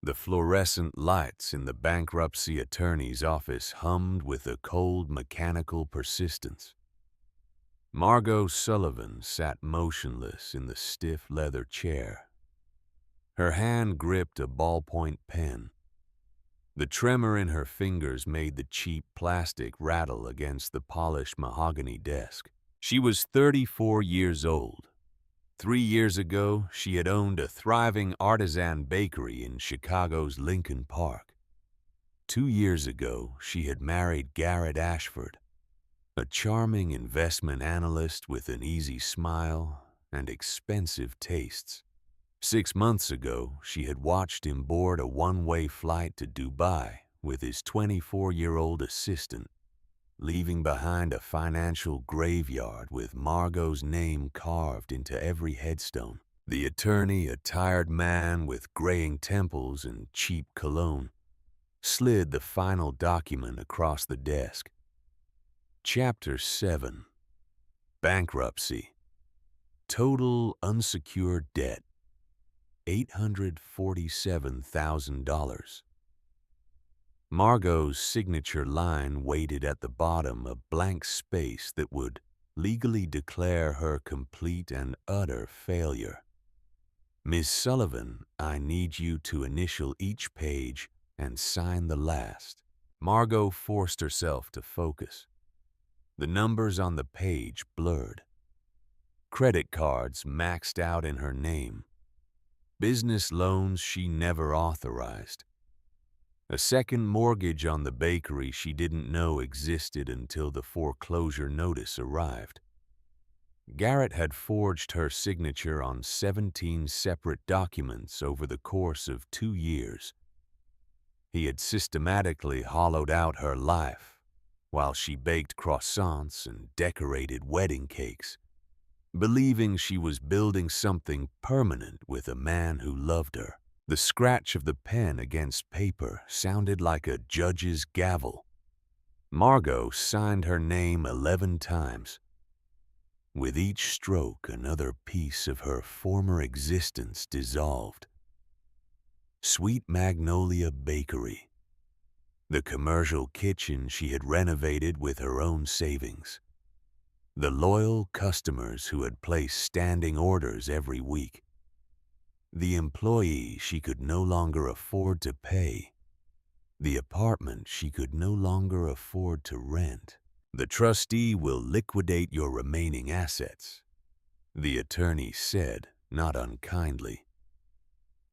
The fluorescent lights in the bankruptcy attorney's office hummed with a cold mechanical persistence. Margot Sullivan sat motionless in the stiff leather chair. Her hand gripped a ballpoint pen. The tremor in her fingers made the cheap plastic rattle against the polished mahogany desk. She was 34 years old. 3 years ago, she had owned a thriving artisan bakery in Chicago's Lincoln Park. 2 years ago, she had married Garrett Ashford, a charming investment analyst with an easy smile and expensive tastes. 6 months ago, she had watched him board a one-way flight to Dubai with his 24-year-old assistant, leaving behind a financial graveyard with Margot's name carved into every headstone. The attorney, a tired man with graying temples and cheap cologne, slid the final document across the desk. Chapter 7. Bankruptcy. Total unsecured debt, $847,000. Margot's signature line waited at the bottom, a blank space that would legally declare her complete and utter failure. Miss Sullivan, I need you to initial each page and sign the last. Margot forced herself to focus. The numbers on the page blurred. Credit cards maxed out in her name. Business loans she never authorized. A second mortgage on the bakery she didn't know existed until the foreclosure notice arrived. Garrett had forged her signature on 17 separate documents over the course of 2 years. He had systematically hollowed out her life while she baked croissants and decorated wedding cakes, believing she was building something permanent with a man who loved her. The scratch of the pen against paper sounded like a judge's gavel. Margot signed her name 11 times. With each stroke, another piece of her former existence dissolved. Sweet Magnolia Bakery, the commercial kitchen she had renovated with her own savings, the loyal customers who had placed standing orders every week, the employee she could no longer afford to pay, the apartment she could no longer afford to rent. The trustee will liquidate your remaining assets, the attorney said, not unkindly.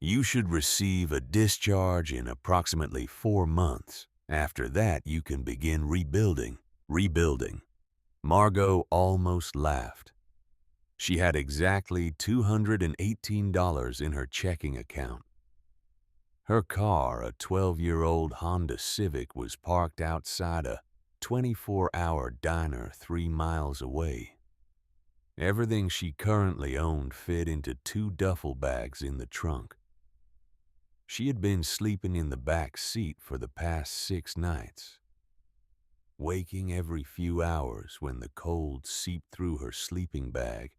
You should receive a discharge in approximately 4 months. After that, you can begin rebuilding. Margot almost laughed. She had exactly $218 in her checking account. Her car, a 12-year-old Honda Civic, was parked outside a 24-hour diner 3 miles away. Everything she currently owned fit into 2 duffel bags in the trunk. She had been sleeping in the back seat for the past 6 nights, waking every few hours when the cold seeped through her sleeping bag,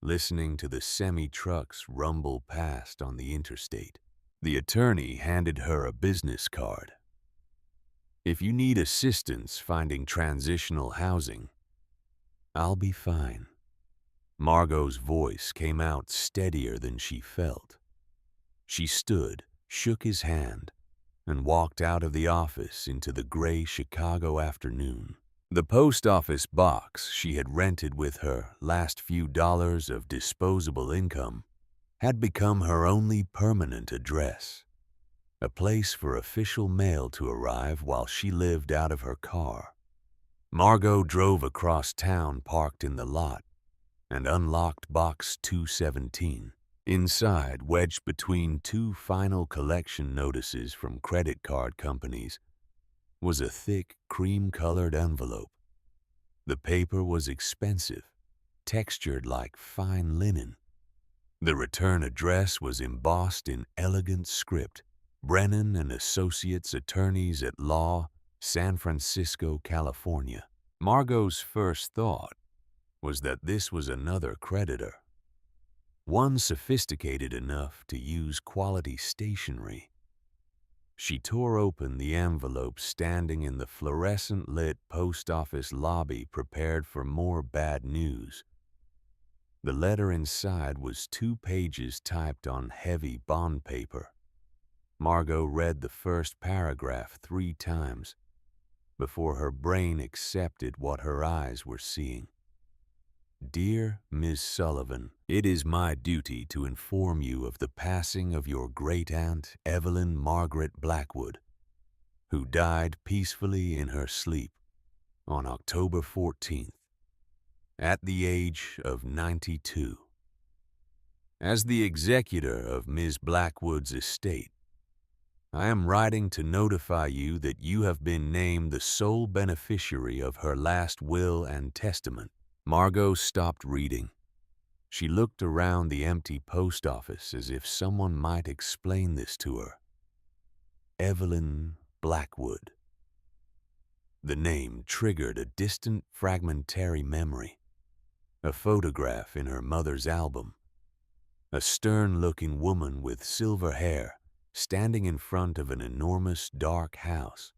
listening to the semi-trucks rumble past on the interstate. The attorney handed her a business card. If you need assistance finding transitional housing, I'll be fine. Margot's voice came out steadier than she felt. She stood, shook his hand, and walked out of the office into the gray Chicago afternoon. The post office box she had rented with her last few dollars of disposable income had become her only permanent address, a place for official mail to arrive while she lived out of her car. Margot drove across town, parked in the lot, and unlocked box 217. Inside, wedged between 2 final collection notices from credit card companies, was a thick, cream-colored envelope. The paper was expensive, textured like fine linen. The return address was embossed in elegant script: Brennan and Associates, Attorneys at Law, San Francisco, California. Margot's first thought was that this was another creditor, one sophisticated enough to use quality stationery. She tore open the envelope standing in the fluorescent-lit post office lobby, prepared for more bad news. The letter inside was 2 pages typed on heavy bond paper. Margot read the first paragraph 3 times before her brain accepted what her eyes were seeing. Dear Miss Sullivan, it is my duty to inform you of the passing of your great-aunt, Evelyn Margaret Blackwood, who died peacefully in her sleep on October 14th, at the age of 92. As the executor of Ms. Blackwood's estate, I am writing to notify you that you have been named the sole beneficiary of her last will and testament. Margot stopped reading. She looked around the empty post office as if someone might explain this to her. Evelyn Blackwood. The name triggered a distant, fragmentary memory. A photograph in her mother's album. A stern-looking woman with silver hair standing in front of an enormous dark house.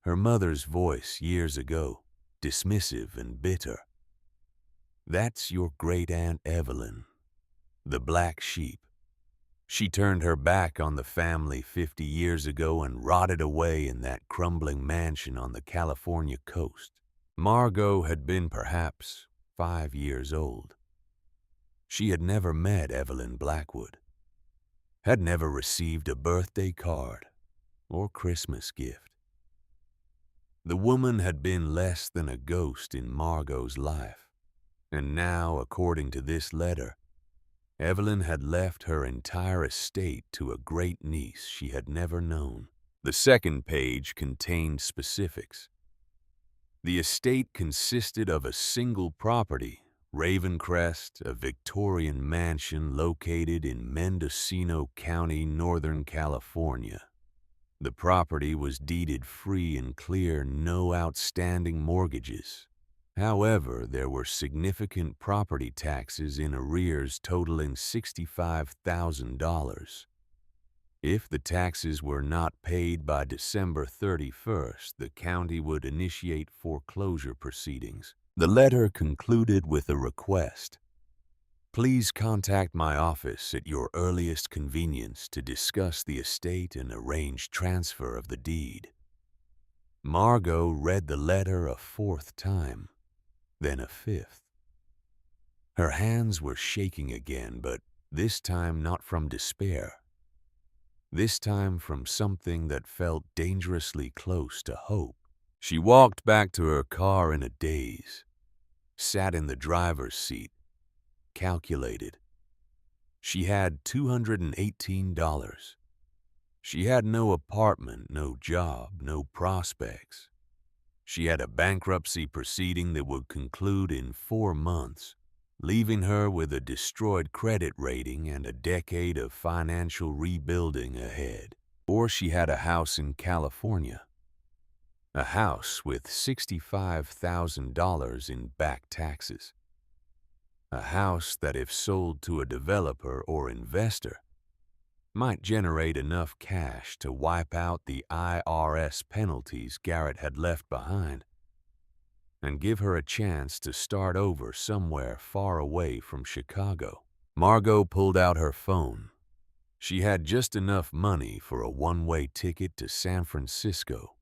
Her mother's voice years ago, dismissive and bitter. That's your great-aunt Evelyn, the black sheep. She turned her back on the family 50 years ago and rotted away in that crumbling mansion on the California coast. Margot had been perhaps 5 years old. She had never met Evelyn Blackwood, had never received a birthday card or Christmas gift. The woman had been less than a ghost in Margot's life, and now, according to this letter, Evelyn had left her entire estate to a great-niece she had never known. The second page contained specifics. The estate consisted of a single property, Ravencrest, a Victorian mansion located in Mendocino County, Northern California. The property was deeded free and clear, no outstanding mortgages. However, there were significant property taxes in arrears totaling $65,000. If the taxes were not paid by December 31st, the county would initiate foreclosure proceedings. The letter concluded with a request. Please contact my office at your earliest convenience to discuss the estate and arrange transfer of the deed. Margot read the letter a 4th time, then a 5th. Her hands were shaking again, but this time not from despair. This time from something that felt dangerously close to hope. She walked back to her car in a daze, sat in the driver's seat, calculated. She had $218. She had no apartment, no job, no prospects. She had a bankruptcy proceeding that would conclude in 4 months, leaving her with a destroyed credit rating and a decade of financial rebuilding ahead. Or she had a house in California. A house with $65,000 in back taxes. A house that, if sold to a developer or investor, might generate enough cash to wipe out the IRS penalties Garrett had left behind and give her a chance to start over somewhere far away from Chicago. Margot pulled out her phone. She had just enough money for a one-way ticket to San Francisco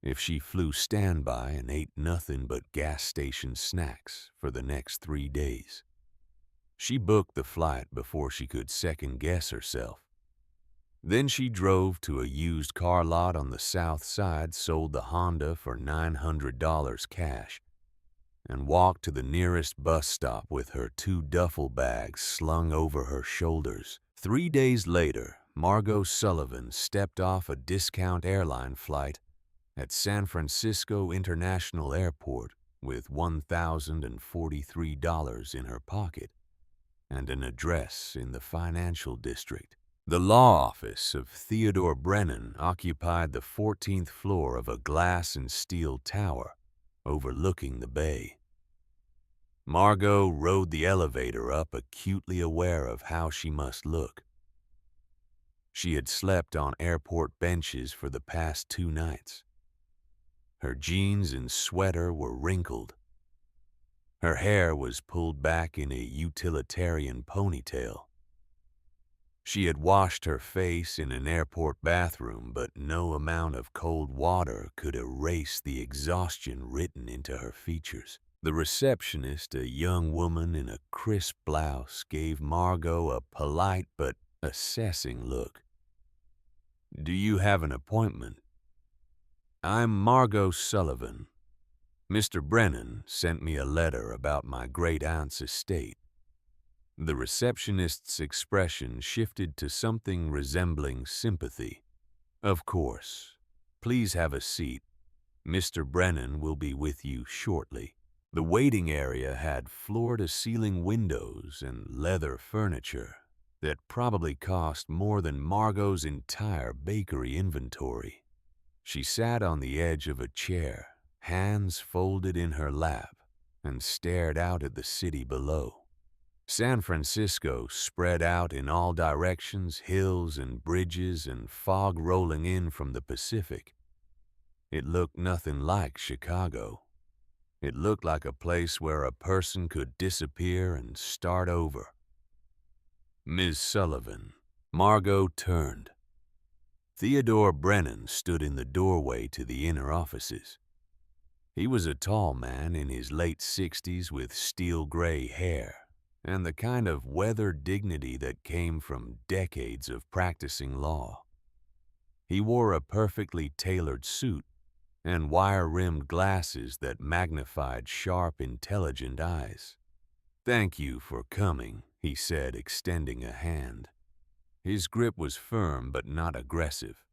if she flew standby and ate nothing but gas station snacks for the next 3 days. She booked the flight before she could second-guess herself. Then she drove to a used car lot on the south side, sold the Honda for $900 cash, and walked to the nearest bus stop with her 2 duffel bags slung over her shoulders. 3 days later, Margot Sullivan stepped off a discount airline flight at San Francisco International Airport with $1,043 in her pocket and an address in the financial district. The law office of Theodore Brennan occupied the 14th floor of a glass and steel tower overlooking the bay. Margot rode the elevator up, acutely aware of how she must look. She had slept on airport benches for the past 2 nights. Her jeans and sweater were wrinkled. Her hair was pulled back in a utilitarian ponytail. She had washed her face in an airport bathroom, but no amount of cold water could erase the exhaustion written into her features. The receptionist, a young woman in a crisp blouse, gave Margot a polite but assessing look. "Do you have an appointment?" "I'm Margot Sullivan. Mr. Brennan sent me a letter about my great-aunt's estate." The receptionist's expression shifted to something resembling sympathy. "Of course. Please have a seat. Mr. Brennan will be with you shortly." The waiting area had floor-to-ceiling windows and leather furniture that probably cost more than Margot's entire bakery inventory. She sat on the edge of a chair, hands folded in her lap, and stared out at the city below. San Francisco spread out in all directions, hills and bridges and fog rolling in from the Pacific. It looked nothing like Chicago. It looked like a place where a person could disappear and start over. "Ms. Sullivan." Margot turned. Theodore Brennan stood in the doorway to the inner offices. He was a tall man in his late 60s with steel-gray hair and the kind of weathered dignity that came from decades of practicing law. He wore a perfectly tailored suit and wire-rimmed glasses that magnified sharp, intelligent eyes. "Thank you for coming," he said, extending a hand. His grip was firm but not aggressive.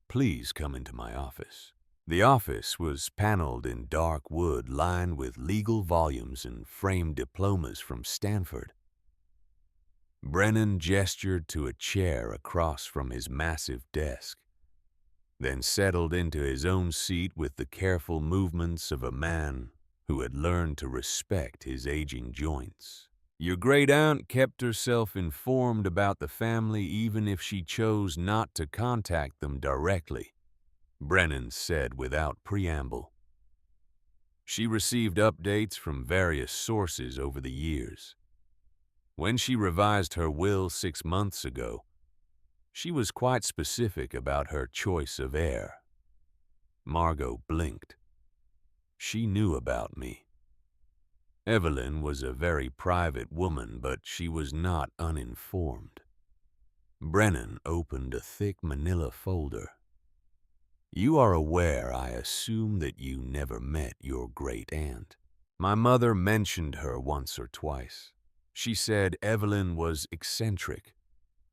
"Please come into my office." The office was paneled in dark wood lined with legal volumes and framed diplomas from Stanford. Brennan gestured to a chair across from his massive desk, then settled into his own seat with the careful movements of a man who had learned to respect his aging joints. "Your great-aunt kept herself informed about the family even if she chose not to contact them directly," Brennan said without preamble. "She received updates from various sources over the years. When she revised her will 6 months ago, she was quite specific about her choice of heir." Margot blinked. She knew about me. Evelyn was a very private woman, but she was not uninformed. Brennan opened a thick manila folder. "You are aware, I assume, that you never met your great-aunt. My mother mentioned her once or twice. She said Evelyn was eccentric,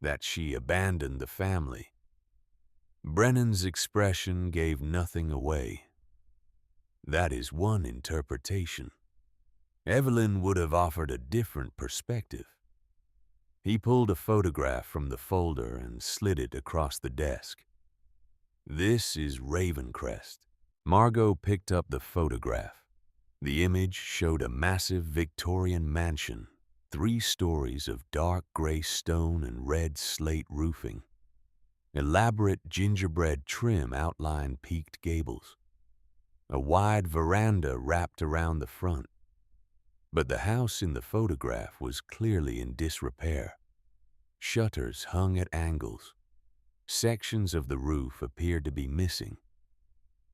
that she abandoned the family." Brennan's expression gave nothing away. "That is one interpretation. Evelyn would have offered a different perspective." He pulled a photograph from the folder and slid it across the desk. "This is Ravencrest." Margot picked up the photograph. The image showed a massive Victorian mansion, 3 stories of dark gray stone and red slate roofing. Elaborate gingerbread trim outlined peaked gables. A wide veranda wrapped around the front. But the house in the photograph was clearly in disrepair. Shutters hung at angles. Sections of the roof appeared to be missing.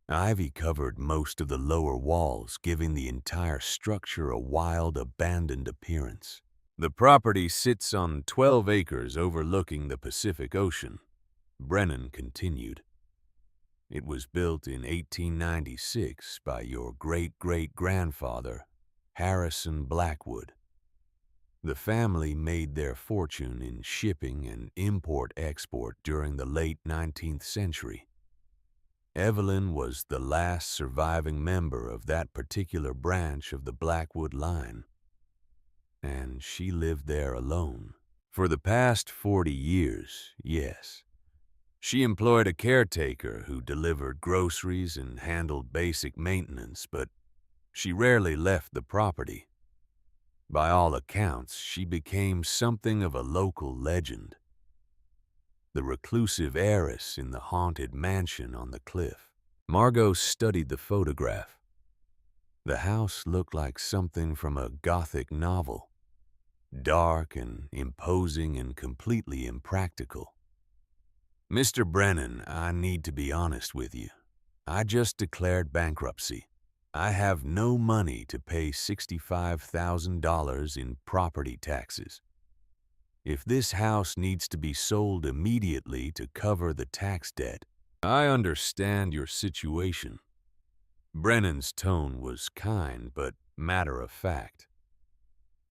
Ivy covered most of the lower walls, giving the entire structure a wild, abandoned appearance. "The property sits on 12 acres overlooking the Pacific Ocean," Brennan continued. "It was built in 1896 by your great-great-grandfather, Harrison Blackwood. The family made their fortune in shipping and import-export during the late 19th century. Evelyn was the last surviving member of that particular branch of the Blackwood line, and she lived there alone. For the past 40 years, yes. She employed a caretaker who delivered groceries and handled basic maintenance, but she rarely left the property. By all accounts, she became something of a local legend." the reclusive heiress in the haunted mansion on the cliff. Margot studied the photograph. The house looked like something from a Gothic novel, dark and imposing and completely impractical. "Mr. Brennan, I need to be honest with you. I just declared bankruptcy. I have no money to pay $65,000 in property taxes. If this house needs to be sold immediately to cover the tax debt, I understand your situation." Brennan's tone was kind but matter-of-fact.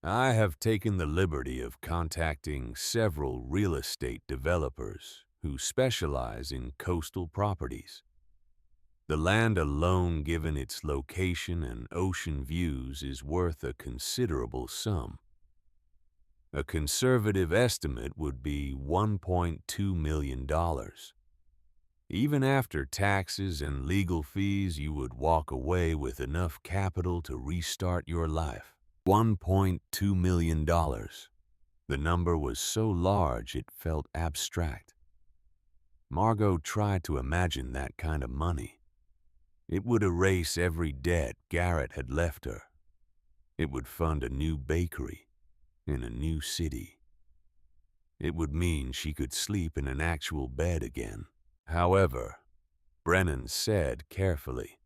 "I have taken the liberty of contacting several real estate developers who specialize in coastal properties. The land alone, given its location and ocean views, is worth a considerable sum. A conservative estimate would be $1.2 million. Even after taxes and legal fees, you would walk away with enough capital to restart your life. $1.2 million. The number was so large it felt abstract. Margot tried to imagine that kind of money. It would erase every debt Garrett had left her. It would fund a new bakery in a new city. It would mean she could sleep in an actual bed again. However, Brennan said carefully,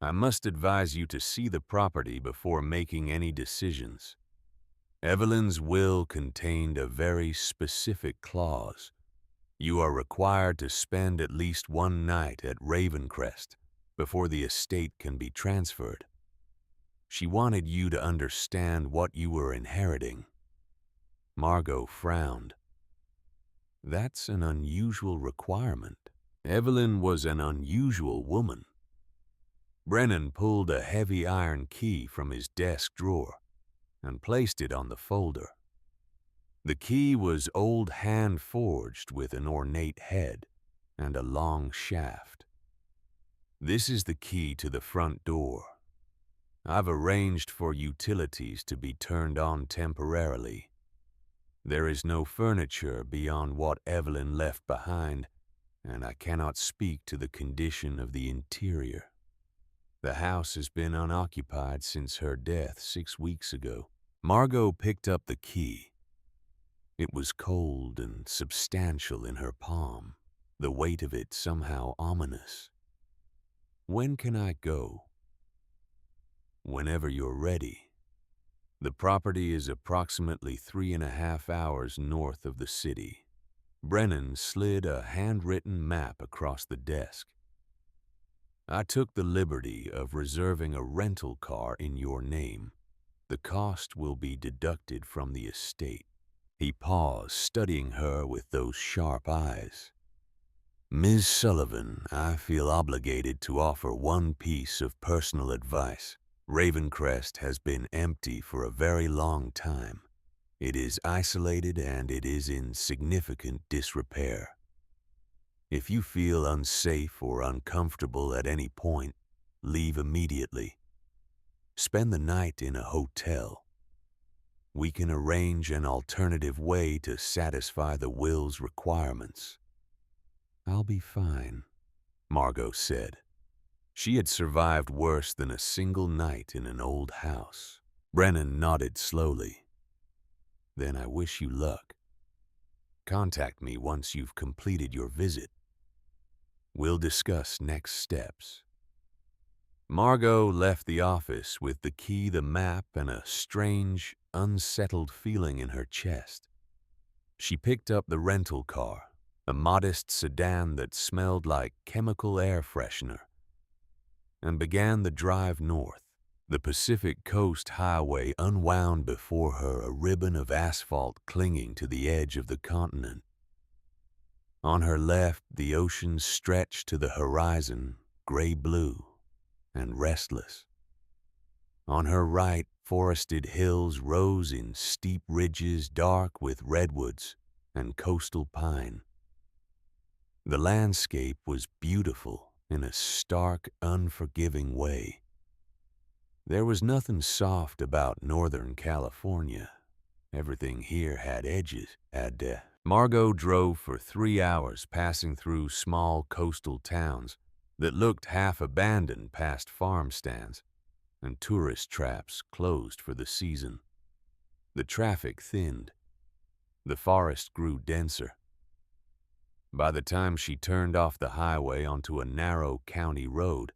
"I must advise you to see the property before making any decisions. Evelyn's will contained a very specific clause. You are required to spend at least one night at Ravencrest before the estate can be transferred. She wanted you to understand what you were inheriting." Margot frowned. That's an unusual requirement. Evelyn was an unusual woman. Brennan pulled a heavy iron key from his desk drawer and placed it on the folder. The key was old hand-forged with an ornate head and a long shaft. "This is the key to the front door. I've arranged for utilities to be turned on temporarily. There is no furniture beyond what Evelyn left behind, and I cannot speak to the condition of the interior. The house has been unoccupied since her death 6 weeks ago." Margot picked up the key. It was cold and substantial in her palm, the weight of it somehow ominous. "When can I go?" "Whenever you're ready. The property is approximately 3.5 hours north of the city." Brennan slid a handwritten map across the desk. "I took the liberty of reserving a rental car in your name. The cost will be deducted from the estate." He paused, studying her with those sharp eyes. "Ms. Sullivan, I feel obligated to offer one piece of personal advice. Ravencrest has been empty for a very long time. It is isolated and it is in significant disrepair. If you feel unsafe or uncomfortable at any point, leave immediately. Spend the night in a hotel. We can arrange an alternative way to satisfy the will's requirements." "I'll be fine," Margot said. She had survived worse than a single night in an old house. Brennan nodded slowly. "Then I wish you luck. Contact me once you've completed your visit. We'll discuss next steps." Margot left the office with the key, the map, and a strange, unsettled feeling in her chest. She picked up the rental car, a modest sedan that smelled like chemical air freshener, and began the drive north. The Pacific Coast Highway unwound before her, a ribbon of asphalt clinging to the edge of the continent. On her left, the ocean stretched to the horizon, gray-blue and restless. On her right, forested hills rose in steep ridges dark with redwoods and coastal pine. The landscape was beautiful in a stark, unforgiving way. There was nothing soft about Northern California. Everything here had edges, had Margot drove for 3 hours, passing through small coastal towns that looked half abandoned past farm stands and tourist traps closed for the season. The traffic thinned. The forest grew denser. By the time she turned off the highway onto a narrow county road,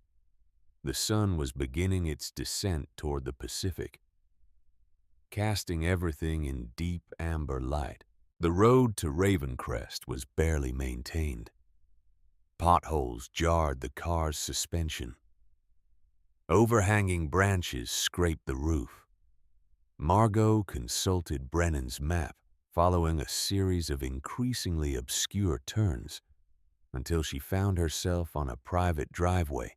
the sun was beginning its descent toward the Pacific, casting everything in deep amber light. The road to Ravencrest was barely maintained. Potholes jarred the car's suspension. Overhanging branches scraped the roof. Margot consulted Brennan's map, following a series of increasingly obscure turns until she found herself on a private driveway,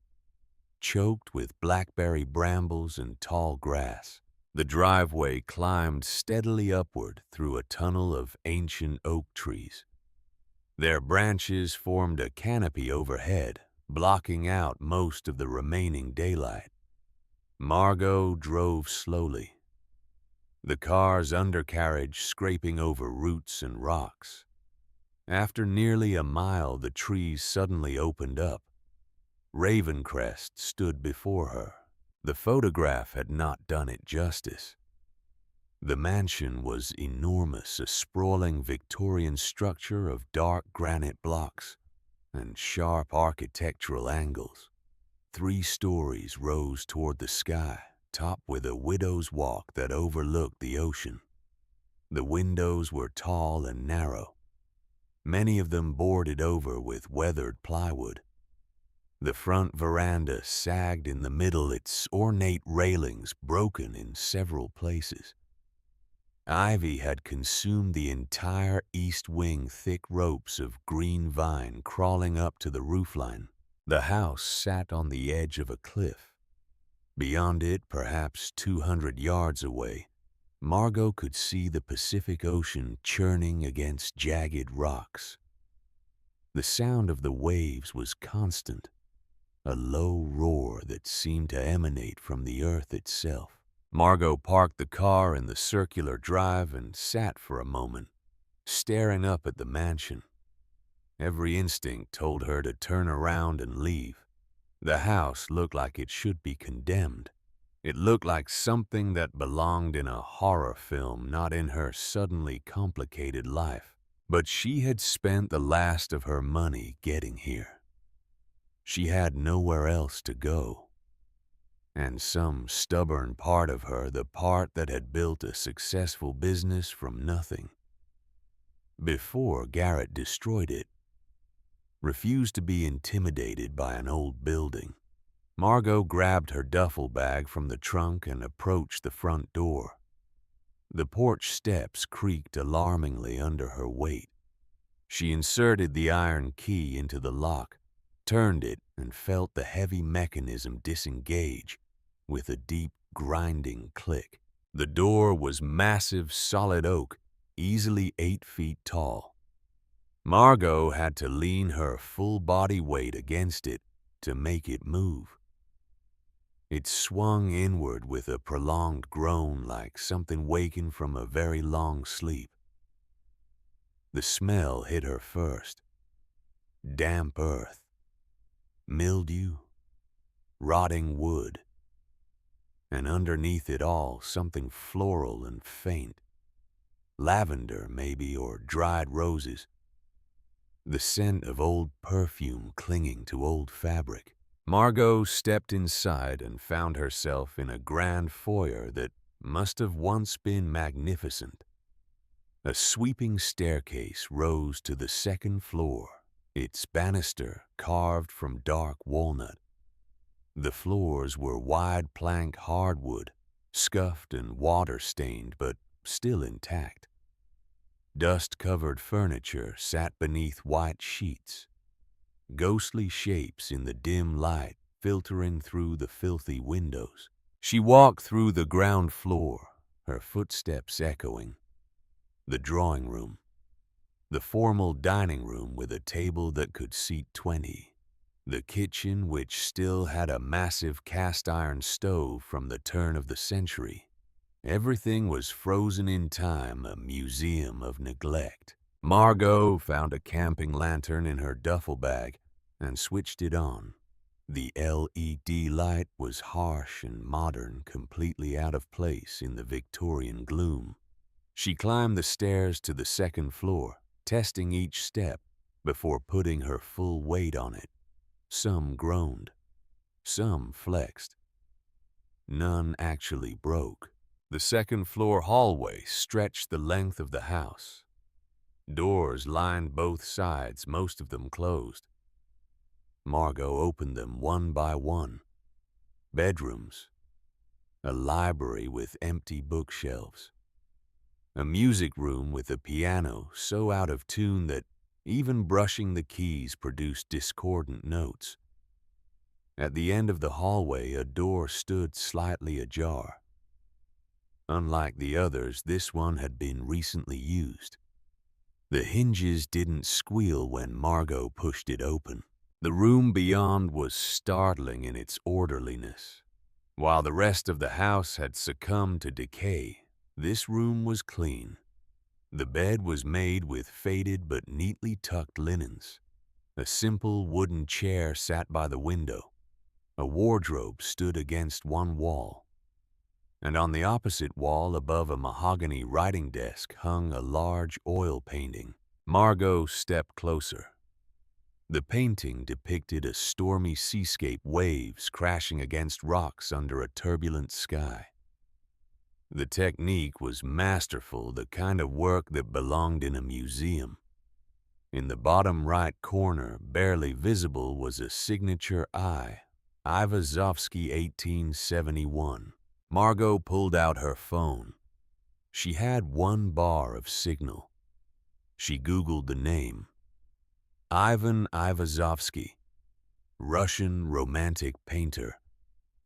choked with blackberry brambles and tall grass. The driveway climbed steadily upward through a tunnel of ancient oak trees. Their branches formed a canopy overhead, blocking out most of the remaining daylight. Margot drove slowly, the car's undercarriage scraping over roots and rocks. After nearly a mile, the trees suddenly opened up. Ravencrest stood before her. The photograph had not done it justice. The mansion was enormous, a sprawling Victorian structure of dark granite blocks and sharp architectural angles. 3 stories rose toward the sky, topped with a widow's walk that overlooked the ocean. The windows were tall and narrow, many of them boarded over with weathered plywood. The front veranda sagged in the middle, its ornate railings broken in several places. Ivy had consumed the entire east wing, thick ropes of green vine crawling up to the roofline. The house sat on the edge of a cliff. Beyond it, perhaps 200 yards away, Margot could see the Pacific Ocean churning against jagged rocks. The sound of the waves was constant, a low roar that seemed to emanate from the earth itself. Margot parked the car in the circular drive and sat for a moment, staring up at the mansion. Every instinct told her to turn around and leave. The house looked like it should be condemned. It looked like something that belonged in a horror film, not in her suddenly complicated life. But she had spent the last of her money getting here. She had nowhere else to go. And some stubborn part of her, the part that had built a successful business from nothing, before Garrett destroyed it, refused to be intimidated by an old building. Margot grabbed her duffel bag from the trunk and approached the front door. The porch steps creaked alarmingly under her weight. She inserted the iron key into the lock, turned it, and felt the heavy mechanism disengage with a deep, grinding click. The door was massive solid oak, easily 8 feet tall. Margot had to lean her full body weight against it to make it move. It swung inward with a prolonged groan, like something waking from a very long sleep. The smell hit her first. Damp earth, mildew, rotting wood, and underneath it all something floral and faint. Lavender, maybe, or dried roses. The scent of old perfume clinging to old fabric. Margot stepped inside and found herself in a grand foyer that must have once been magnificent. A sweeping staircase rose to the second floor, its banister carved from dark walnut. The floors were wide plank hardwood, scuffed and water-stained, but still intact. Dust-covered furniture sat beneath white sheets, ghostly shapes in the dim light filtering through the filthy windows. She walked through the ground floor, her footsteps echoing. The drawing room, the formal dining room with a table that could seat 20, the kitchen which still had a massive cast-iron stove from the turn of the century. Everything was frozen in time, a museum of neglect. Margot found a camping lantern in her duffel bag and switched it on. The LED light was harsh and modern, completely out of place in the Victorian gloom. She climbed the stairs to the second floor, testing each step before putting her full weight on it. Some groaned, some flexed. None actually broke. The second floor hallway stretched the length of the house. Doors lined both sides, most of them closed. Margot opened them one by one. Bedrooms, a library with empty bookshelves, a music room with a piano so out of tune that even brushing the keys produced discordant notes. At the end of the hallway, a door stood slightly ajar. Unlike the others, this one had been recently used. The hinges didn't squeal when Margot pushed it open. The room beyond was startling in its orderliness. While the rest of the house had succumbed to decay, this room was clean. The bed was made with faded but neatly tucked linens. A simple wooden chair sat by the window. A wardrobe stood against one wall. And on the opposite wall, above a mahogany writing desk, hung a large oil painting. Margot stepped closer. The painting depicted a stormy seascape, waves crashing against rocks under a turbulent sky. The technique was masterful, the kind of work that belonged in a museum. In the bottom right corner, barely visible, was a signature eye, Ivazovsky 1871. Margot pulled out her phone. She had one bar of signal. She Googled the name. Ivan Ivazovsky, Russian romantic painter,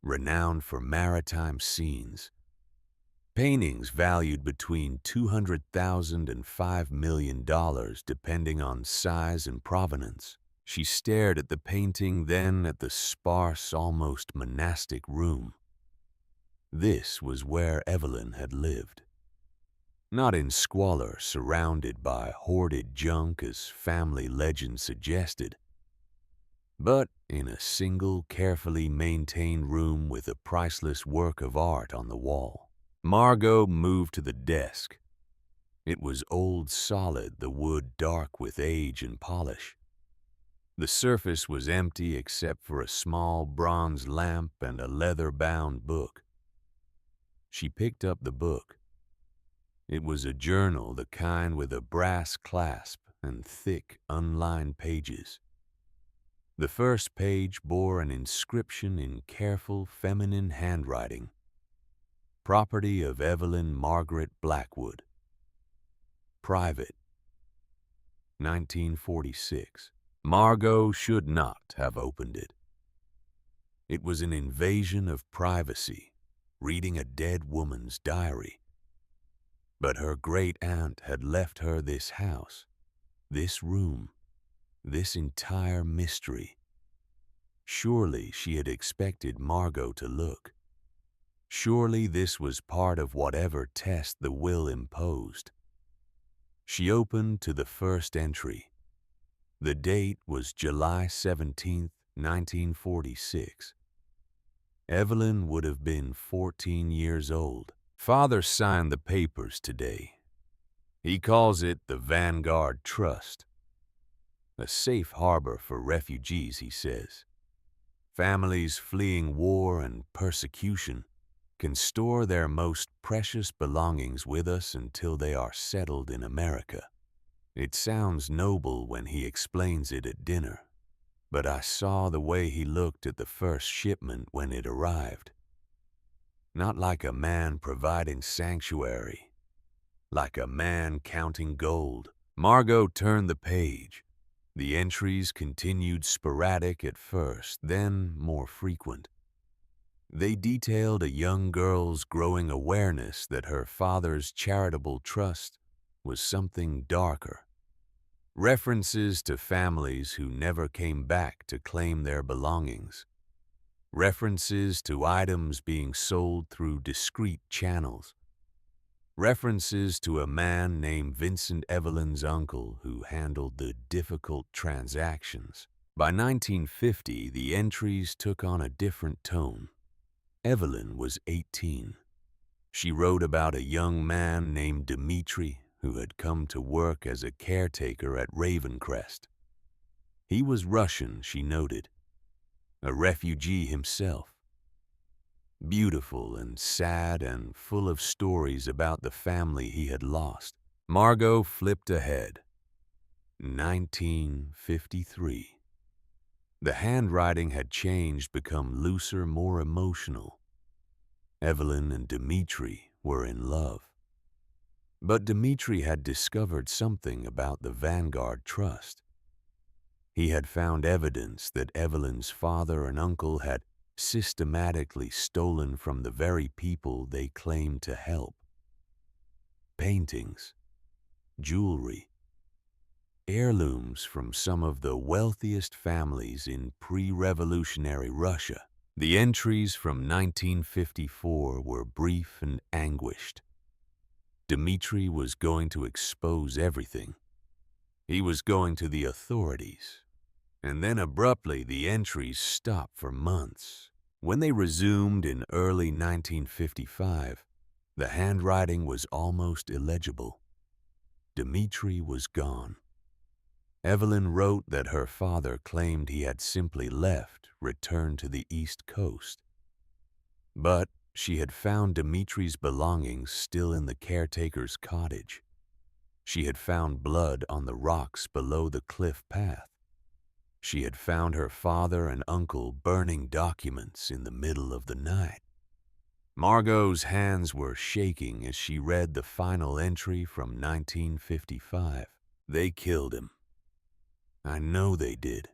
renowned for maritime scenes. Paintings valued between $200,000 and $5 million depending on size and provenance. She stared at the painting, then at the sparse, almost monastic room. This was where Evelyn had lived. Not in squalor, surrounded by hoarded junk as family legend suggested, but in a single, carefully maintained room with a priceless work of art on the wall. Margot moved to the desk. It was old solid, the wood dark with age and polish. The surface was empty except for a small bronze lamp and a leather-bound book. She picked up the book. It was a journal, the kind with a brass clasp and thick, unlined pages. The first page bore an inscription in careful, feminine handwriting. Property of Evelyn Margaret Blackwood. Private. 1946. Margot should not have opened it. It was an invasion of privacy, reading a dead woman's diary. But her great-aunt had left her this house, this room, this entire mystery. Surely she had expected Margot to look. Surely this was part of whatever test the will imposed. She opened to the first entry. The date was July 17, 1946. Evelyn would have been 14 years old. Father signed the papers today. He calls it the Vanguard Trust. A safe harbor for refugees, he says. Families fleeing war and persecution can store their most precious belongings with us until they are settled in America. It sounds noble when he explains it at dinner, but I saw the way he looked at the first shipment when it arrived. Not like a man providing sanctuary, like a man counting gold. Margot turned the page. The entries continued sporadic at first, then more frequent. They detailed a young girl's growing awareness that her father's charitable trust was something darker. References to families who never came back to claim their belongings. References to items being sold through discreet channels. References to a man named Vincent Evelyn's uncle who handled the difficult transactions. By 1950, the entries took on a different tone. Evelyn was 18. She wrote about a young man named Dimitri who had come to work as a caretaker at Ravencrest. He was Russian, she noted, a refugee himself. Beautiful and sad and full of stories about the family he had lost. Margot flipped ahead. 1953. The handwriting had changed, become looser, more emotional. Evelyn and Dimitri were in love. But Dimitri had discovered something about the Vanguard Trust. He had found evidence that Evelyn's father and uncle had systematically stolen from the very people they claimed to help. Paintings, jewelry, heirlooms from some of the wealthiest families in pre-revolutionary Russia. The entries from 1954 were brief and anguished. Dimitri was going to expose everything. He was going to the authorities. And then abruptly the entries stopped for months. When they resumed in early 1955, the handwriting was almost illegible. Dimitri was gone. Evelyn wrote that her father claimed he had simply left, returned to the East Coast. But she had found Dimitri's belongings still in the caretaker's cottage. She had found blood on the rocks below the cliff path. She had found her father and uncle burning documents in the middle of the night. Margot's hands were shaking as she read the final entry from 1955. They killed him. I know they did.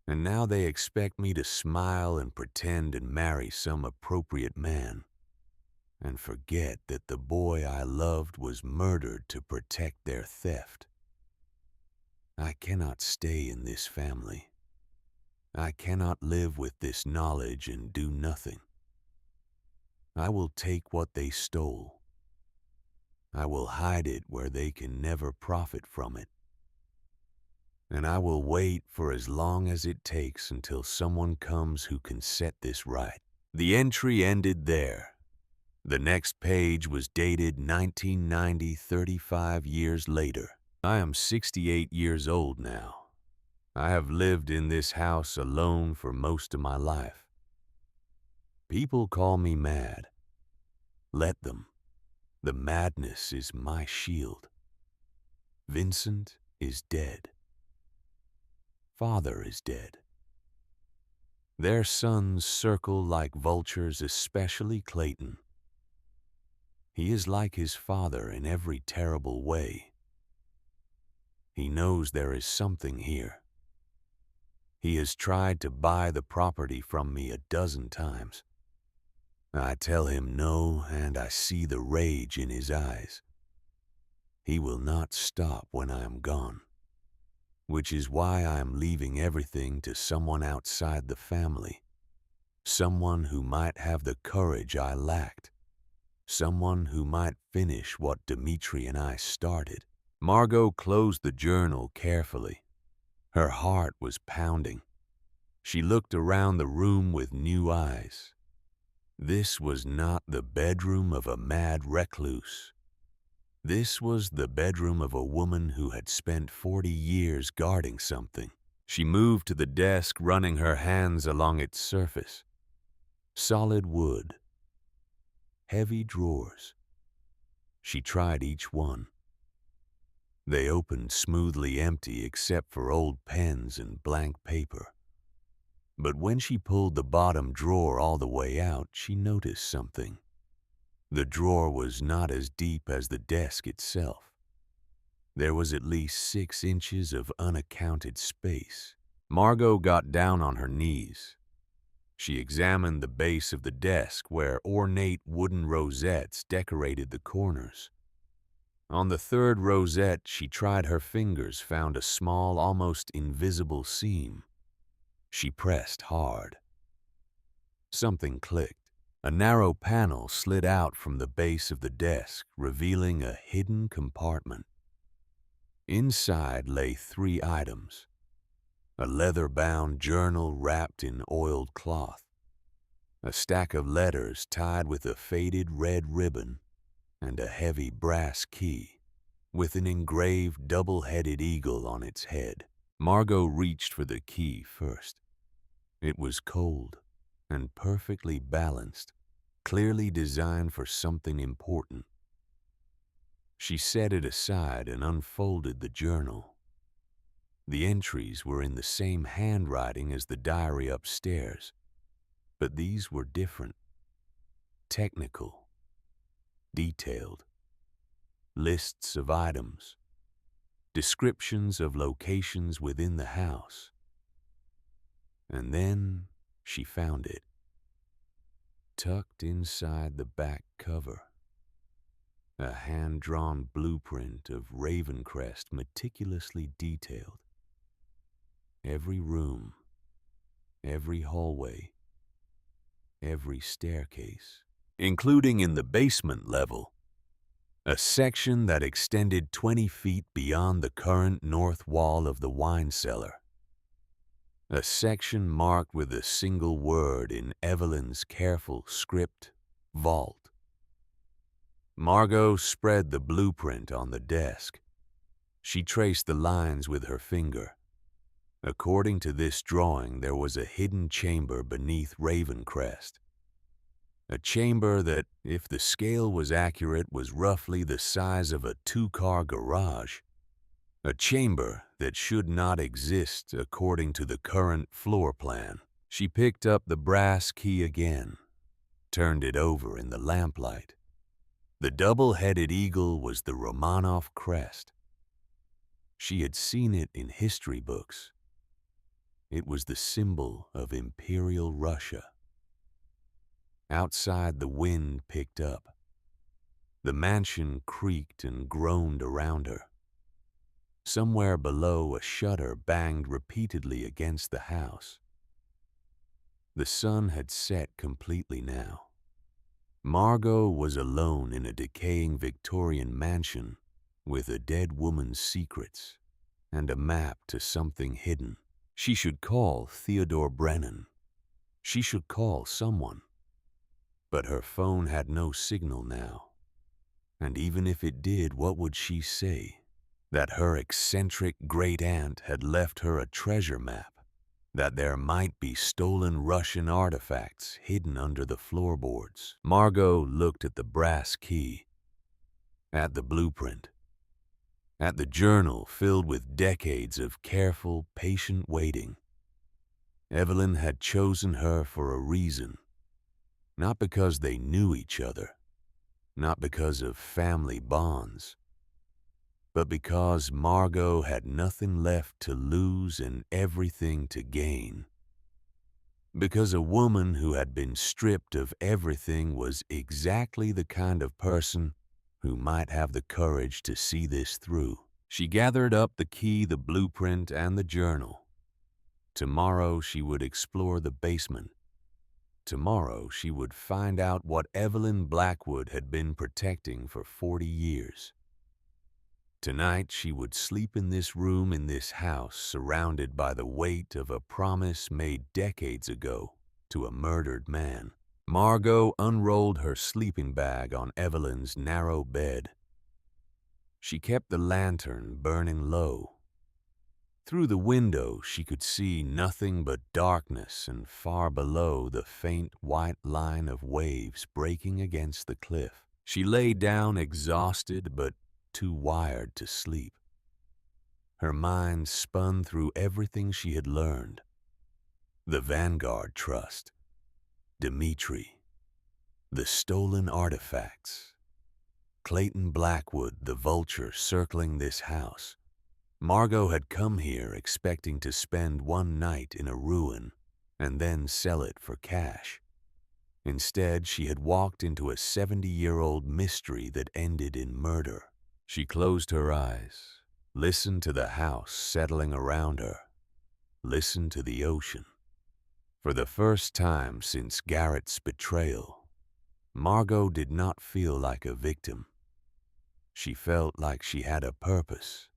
And now they expect me to smile and pretend and marry some appropriate man, and forget that the boy I loved was murdered to protect their theft. I cannot stay in this family. I cannot live with this knowledge and do nothing. I will take what they stole. I will hide it where they can never profit from it. And I will wait for as long as it takes until someone comes who can set this right. The entry ended there. The next page was dated 1990, 35 years later. I am 68 years old now. I have lived in this house alone for most of my life. People call me mad. Let them. The madness is my shield. Vincent is dead. Father is dead. Their sons circle like vultures, especially Clayton. He is like his father in every terrible way. He knows there is something here. He has tried to buy the property from me 12 times. I tell him no, and I see the rage in his eyes. He will not stop when I am gone, which is why I am leaving everything to someone outside the family, someone who might have the courage I lacked, someone who might finish what Dimitri and I started. Margot closed the journal carefully. Her heart was pounding. She looked around the room with new eyes. This was not the bedroom of a mad recluse. This was the bedroom of a woman who had spent 40 years guarding something. She moved to the desk, running her hands along its surface. Solid wood. Heavy drawers. She tried each one. They opened smoothly empty except for old pens and blank paper. But when she pulled the bottom drawer all the way out, she noticed something. The drawer was not as deep as the desk itself. There was at least 6 inches of unaccounted space. Margot got down on her knees. She examined the base of the desk where ornate wooden rosettes decorated the corners. On the 3rd rosette, she tried her fingers, found a small, almost invisible seam. She pressed hard. Something clicked. A narrow panel slid out from the base of the desk, revealing a hidden compartment. Inside lay 3 items: a leather-bound journal wrapped in oiled cloth, a stack of letters tied with a faded red ribbon, and a heavy brass key with an engraved double-headed eagle on its head. Margot reached for the key first. It was cold and perfectly balanced, clearly designed for something important. She set it aside and unfolded the journal. The entries were in the same handwriting as the diary upstairs, but these were different, technical, detailed. Lists of items, descriptions of locations within the house. And then she found it, tucked inside the back cover. A hand-drawn blueprint of Ravencrest meticulously detailed. Every room, every hallway, every staircase, including in the basement level, a section that extended 20 feet beyond the current north wall of the wine cellar. A section marked with a single word in Evelyn's careful script: vault. Margot spread the blueprint on the desk. She traced the lines with her finger. According to this drawing, there was a hidden chamber beneath Ravencrest. A chamber that, if the scale was accurate, was roughly the size of a 2-car garage. A chamber that should not exist according to the current floor plan. She picked up the brass key again, turned it over in the lamplight. The double-headed eagle was the Romanov crest. She had seen it in history books. It was the symbol of Imperial Russia. Outside, the wind picked up. The mansion creaked and groaned around her. Somewhere below, a shutter banged repeatedly against the house. The sun had set completely now. Margot was alone in a decaying Victorian mansion with a dead woman's secrets and a map to something hidden. She should call Theodore Brennan. She should call someone. But her phone had no signal now. And even if it did, what would she say? That her eccentric great-aunt had left her a treasure map, that there might be stolen Russian artifacts hidden under the floorboards. Margot looked at the brass key, at the blueprint, at the journal filled with decades of careful, patient waiting. Evelyn had chosen her for a reason. Not because they knew each other, not because of family bonds, but because Margot had nothing left to lose and everything to gain. Because a woman who had been stripped of everything was exactly the kind of person who might have the courage to see this through. She gathered up the key, the blueprint, and the journal. Tomorrow she would explore the basement. Tomorrow she would find out what Evelyn Blackwood had been protecting for 40 years. Tonight she would sleep in this room in this house, surrounded by the weight of a promise made decades ago to a murdered man. Margot unrolled her sleeping bag on Evelyn's narrow bed. She kept the lantern burning low. Through the window she could see nothing but darkness, and far below the faint white line of waves breaking against the cliff. She lay down exhausted but too wired to sleep. Her mind spun through everything she had learned. The Vanguard Trust, Dimitri, the stolen artifacts, Clayton Blackwood, the vulture circling this house. Margot had come here expecting to spend one night in a ruin and then sell it for cash. Instead, she had walked into a 70-year-old mystery that ended in murder. She closed her eyes, listened to the house settling around her, listened to the ocean. For the first time since Garrett's betrayal, Margot did not feel like a victim. She felt like she had a purpose.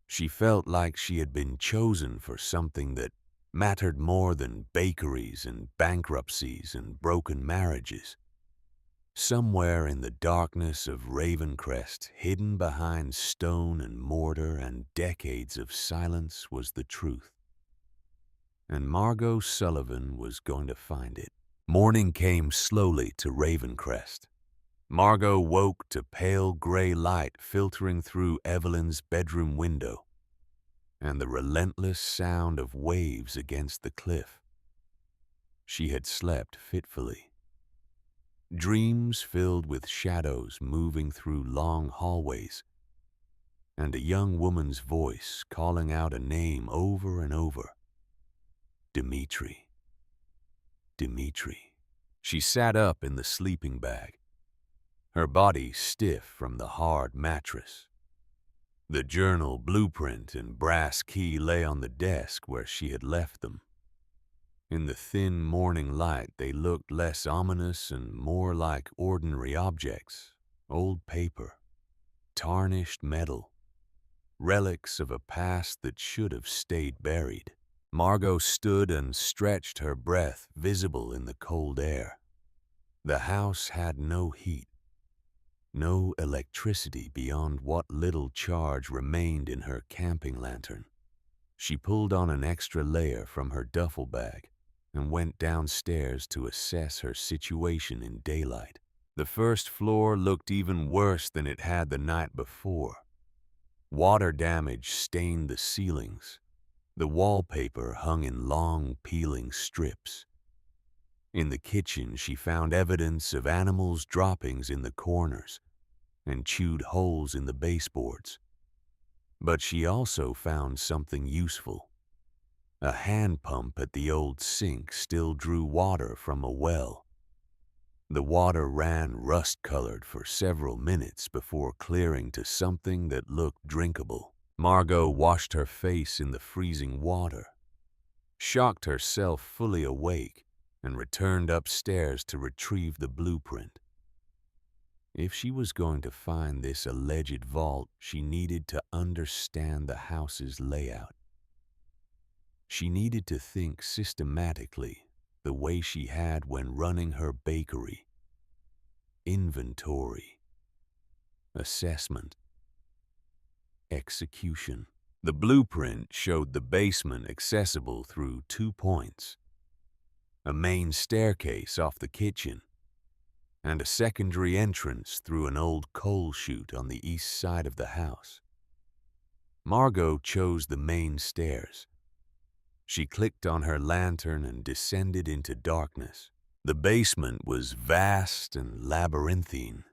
She felt like she had been chosen for something that mattered more than bakeries and bankruptcies and broken marriages. Somewhere in the darkness of Ravencrest, hidden behind stone and mortar and decades of silence, was the truth. And Margot Sullivan was going to find it. Morning came slowly to Ravencrest. Margot woke to pale gray light filtering through Evelyn's bedroom window and the relentless sound of waves against the cliff. She had slept fitfully. Dreams filled with shadows moving through long hallways, and a young woman's voice calling out a name over and over. Dimitri. Dimitri. She sat up in the sleeping bag, her body stiff from the hard mattress. The journal, blueprint, and brass key lay on the desk where she had left them. In the thin morning light, they looked less ominous and more like ordinary objects. Old paper, tarnished metal, relics of a past that should have stayed buried. Margot stood and stretched, her breath visible in the cold air. The house had no heat, no electricity beyond what little charge remained in her camping lantern. She pulled on an extra layer from her duffel bag and went downstairs to assess her situation in daylight. The first floor looked even worse than it had the night before. Water damage stained the ceilings. The wallpaper hung in long, peeling strips. In the kitchen, she found evidence of animals' droppings in the corners and chewed holes in the baseboards. But she also found something useful. A hand pump at the old sink still drew water from a well. The water ran rust-colored for several minutes before clearing to something that looked drinkable. Margot washed her face in the freezing water, shocked herself fully awake, and returned upstairs to retrieve the blueprint. If she was going to find this alleged vault, she needed to understand the house's layout. She needed to think systematically, the way she had when running her bakery. Inventory, assessment, execution. The blueprint showed the basement accessible through 2 points: a main staircase off the kitchen and a secondary entrance through an old coal chute on the east side of the house. Margot chose the main stairs. She clicked on her lantern and descended into darkness. The basement was vast and labyrinthine.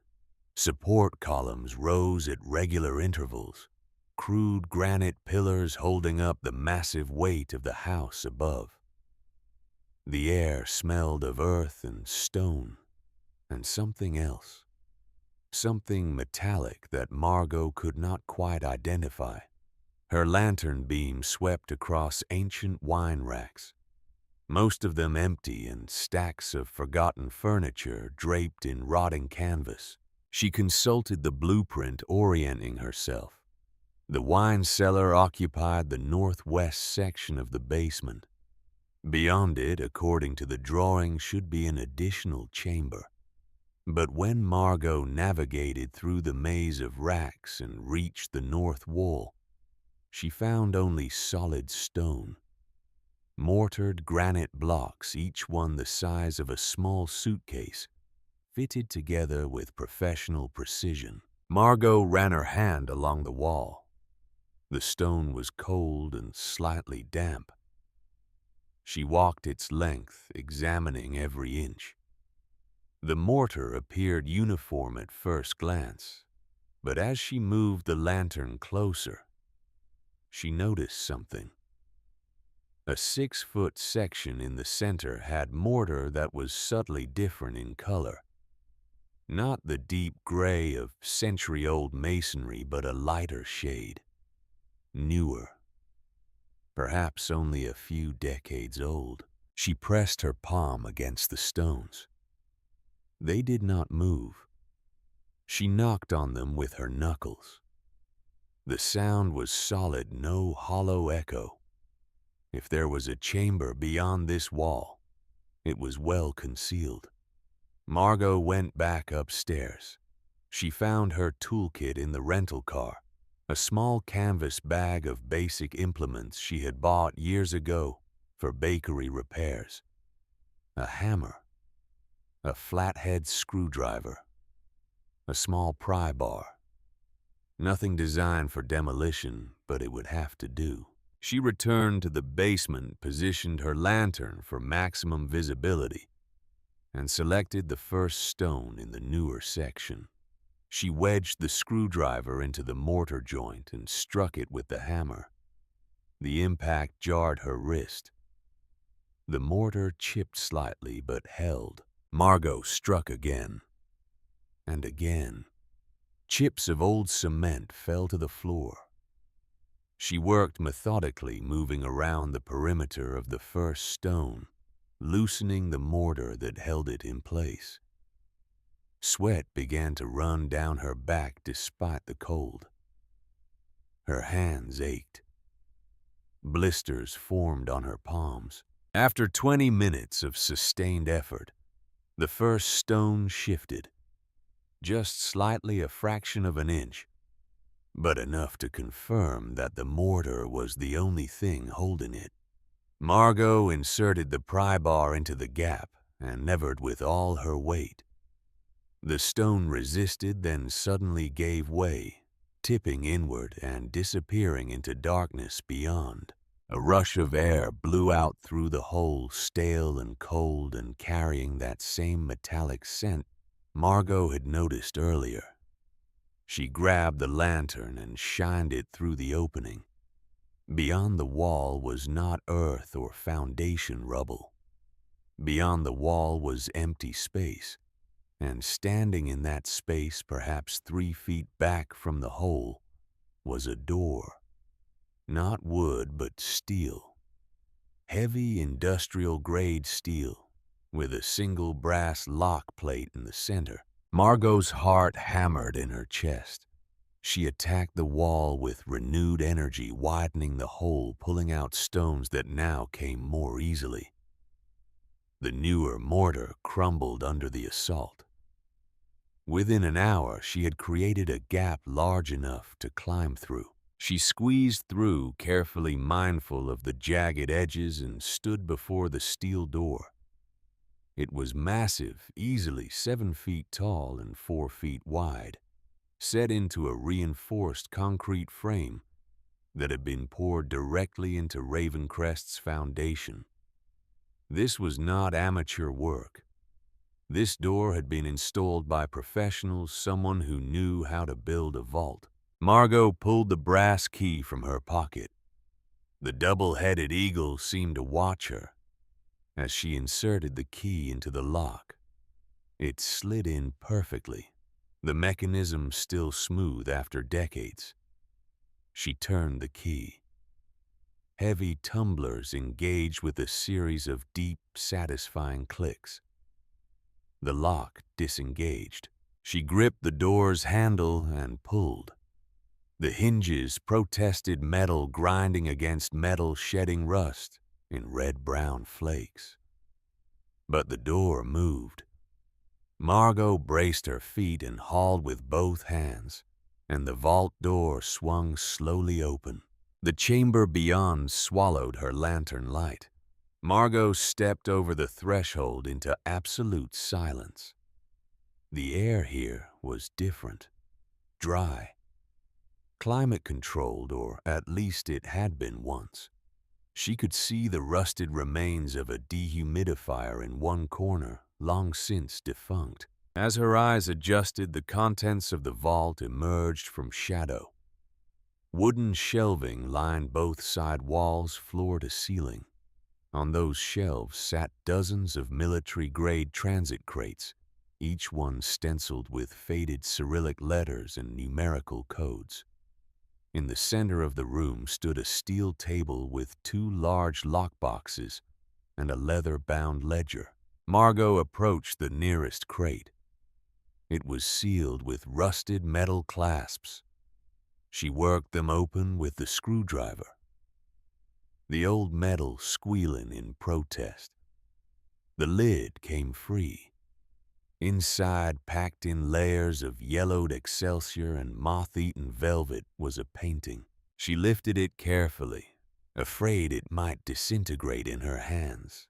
Support columns rose at regular intervals, crude granite pillars holding up the massive weight of the house above. The air smelled of earth and stone and something else, something metallic that Margot could not quite identify. Her lantern beam swept across ancient wine racks, most of them empty and stacks of forgotten furniture draped in rotting canvas. She consulted the blueprint, orienting herself. The wine cellar occupied the northwest section of the basement. Beyond it, according to the drawing, should be an additional chamber. But when Margot navigated through the maze of racks and reached the north wall, she found only solid stone. Mortared granite blocks, each one the size of a small suitcase, fitted together with professional precision. Margot ran her hand along the wall. The stone was cold and slightly damp. She walked its length, examining every inch. The mortar appeared uniform at first glance, but as she moved the lantern closer, she noticed something. A 6-foot section in the center had mortar that was subtly different in color. Not the deep gray of century-old masonry, but a lighter shade. Newer. Perhaps only a few decades old. She pressed her palm against the stones. They did not move. She knocked on them with her knuckles. The sound was solid, no hollow echo. If there was a chamber beyond this wall, it was well concealed. Margot went back upstairs. She found her toolkit in the rental car, a small canvas bag of basic implements she had bought years ago for bakery repairs. A hammer, a flathead screwdriver, a small pry bar. Nothing designed for demolition, but it would have to do. She returned to the basement, positioned her lantern for maximum visibility, and selected the first stone in the newer section. She wedged the screwdriver into the mortar joint and struck it with the hammer. The impact jarred her wrist. The mortar chipped slightly but held. Margot struck again. And again. Chips of old cement fell to the floor. She worked methodically, moving around the perimeter of the first stone, loosening the mortar that held it in place. Sweat began to run down her back despite the cold. Her hands ached. Blisters formed on her palms. After 20 minutes of sustained effort, the first stone shifted. Just slightly, a fraction of an inch, but enough to confirm that the mortar was the only thing holding it. Margot inserted the pry bar into the gap and levered with all her weight. The stone resisted, then suddenly gave way, tipping inward and disappearing into darkness beyond. A rush of air blew out through the hole, stale and cold and carrying that same metallic scent Margot had noticed earlier. She grabbed the lantern and shined it through the opening. Beyond the wall was not earth or foundation rubble. Beyond the wall was empty space, and standing in that space, perhaps 3 feet back from the hole, was a door. Not wood, but steel. Heavy industrial-grade steel, with a single brass lock plate in the center. Margot's heart hammered in her chest. She attacked the wall with renewed energy, widening the hole, pulling out stones that now came more easily. The newer mortar crumbled under the assault. Within an hour, she had created a gap large enough to climb through. She squeezed through, carefully mindful of the jagged edges, and stood before the steel door. It was massive, easily 7 feet tall and 4 feet wide, set into a reinforced concrete frame that had been poured directly into Ravencrest's foundation. This was not amateur work. This door had been installed by professionals, someone who knew how to build a vault. Margot pulled the brass key from her pocket. The double-headed eagle seemed to watch her as she inserted the key into the lock. It slid in perfectly, the mechanism still smooth after decades. She turned the key. Heavy tumblers engaged with a series of deep, satisfying clicks. The lock disengaged. She gripped the door's handle and pulled. The hinges protested metal grinding against metal, shedding rust in red-brown flakes. But the door moved. Margot braced her feet and hauled with both hands, and the vault door swung slowly open. The chamber beyond swallowed her lantern light. Margot stepped over the threshold into absolute silence. The air here was different, dry. Climate-controlled, or at least it had been once. She could see the rusted remains of a dehumidifier in one corner, long since defunct. As her eyes adjusted, the contents of the vault emerged from shadow. Wooden shelving lined both side walls, floor to ceiling. On those shelves sat dozens of military-grade transit crates, each one stenciled with faded Cyrillic letters and numerical codes. In the center of the room stood a steel table with 2 large lockboxes and a leather-bound ledger. Margot approached the nearest crate. It was sealed with rusted metal clasps. She worked them open with the screwdriver, the old metal squealing in protest. The lid came free. Inside, packed in layers of yellowed excelsior and moth-eaten velvet, was a painting. She lifted it carefully, afraid it might disintegrate in her hands.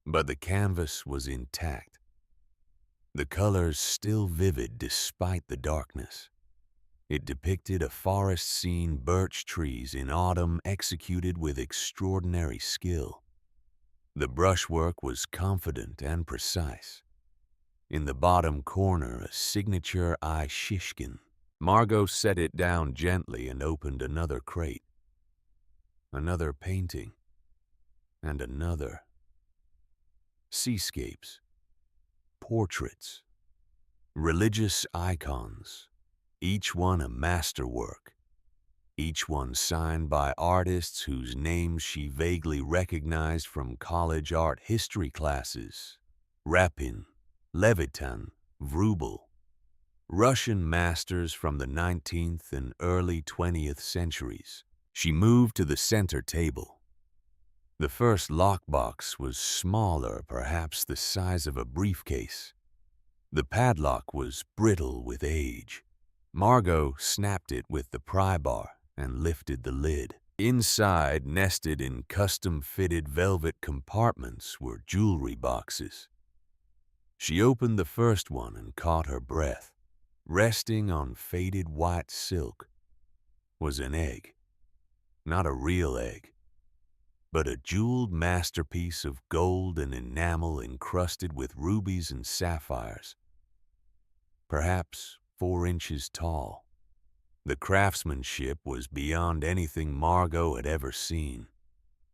But the canvas was intact, the colors still vivid despite the darkness. It depicted a forest scene, birch trees in autumn executed with extraordinary skill. The brushwork was confident and precise. In the bottom corner, a signature I Shishkin. Margot set it down gently and opened another crate. Another painting. And another. Seascapes. Portraits. Religious icons. Each one a masterwork. Each one signed by artists whose names she vaguely recognized from college art history classes. Rapin, Levitan, Vrubel. Russian masters from the 19th and early 20th centuries. She moved to the center table. The first lockbox was smaller, perhaps the size of a briefcase. The padlock was brittle with age. Margot snapped it with the pry bar and lifted the lid. Inside, nested in custom-fitted velvet compartments, were jewelry boxes. She opened the first one and caught her breath. Resting on faded white silk was an egg. Not a real egg, but a jeweled masterpiece of gold and enamel encrusted with rubies and sapphires. Perhaps 4 inches tall. The craftsmanship was beyond anything Margot had ever seen.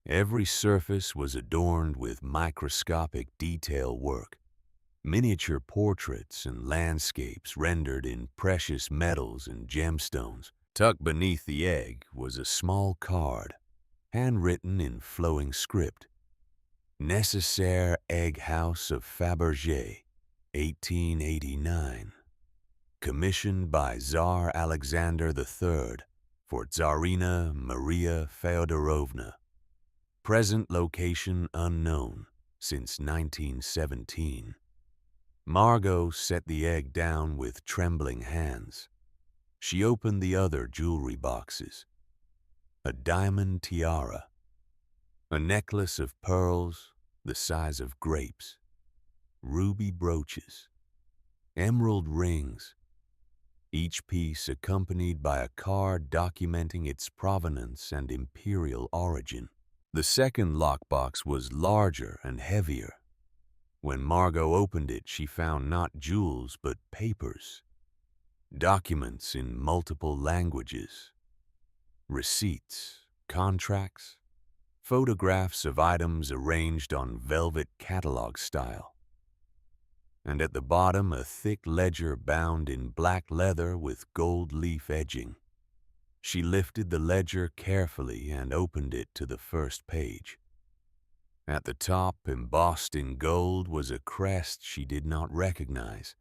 Every surface was adorned with microscopic detail work. Miniature portraits and landscapes rendered in precious metals and gemstones. Tucked beneath the egg was a small card, handwritten in flowing script. Nécessaire Egg House of Fabergé, 1889. Commissioned by Tsar Alexander III for Tsarina Maria Feodorovna. Present location unknown since 1917. Margot set the egg down with trembling hands. She opened the other jewelry boxes. A diamond tiara. A necklace of pearls the size of grapes. Ruby brooches. Emerald rings. Each piece accompanied by a card documenting its provenance and imperial origin. The second lockbox was larger and heavier. When Margot opened it, she found not jewels but papers. Documents in multiple languages. Receipts, contracts, photographs of items arranged on velvet catalog style. And at the bottom, a thick ledger bound in black leather with gold leaf edging. She lifted the ledger carefully and opened it to the first page. At the top, embossed in gold, was a crest she did not recognize,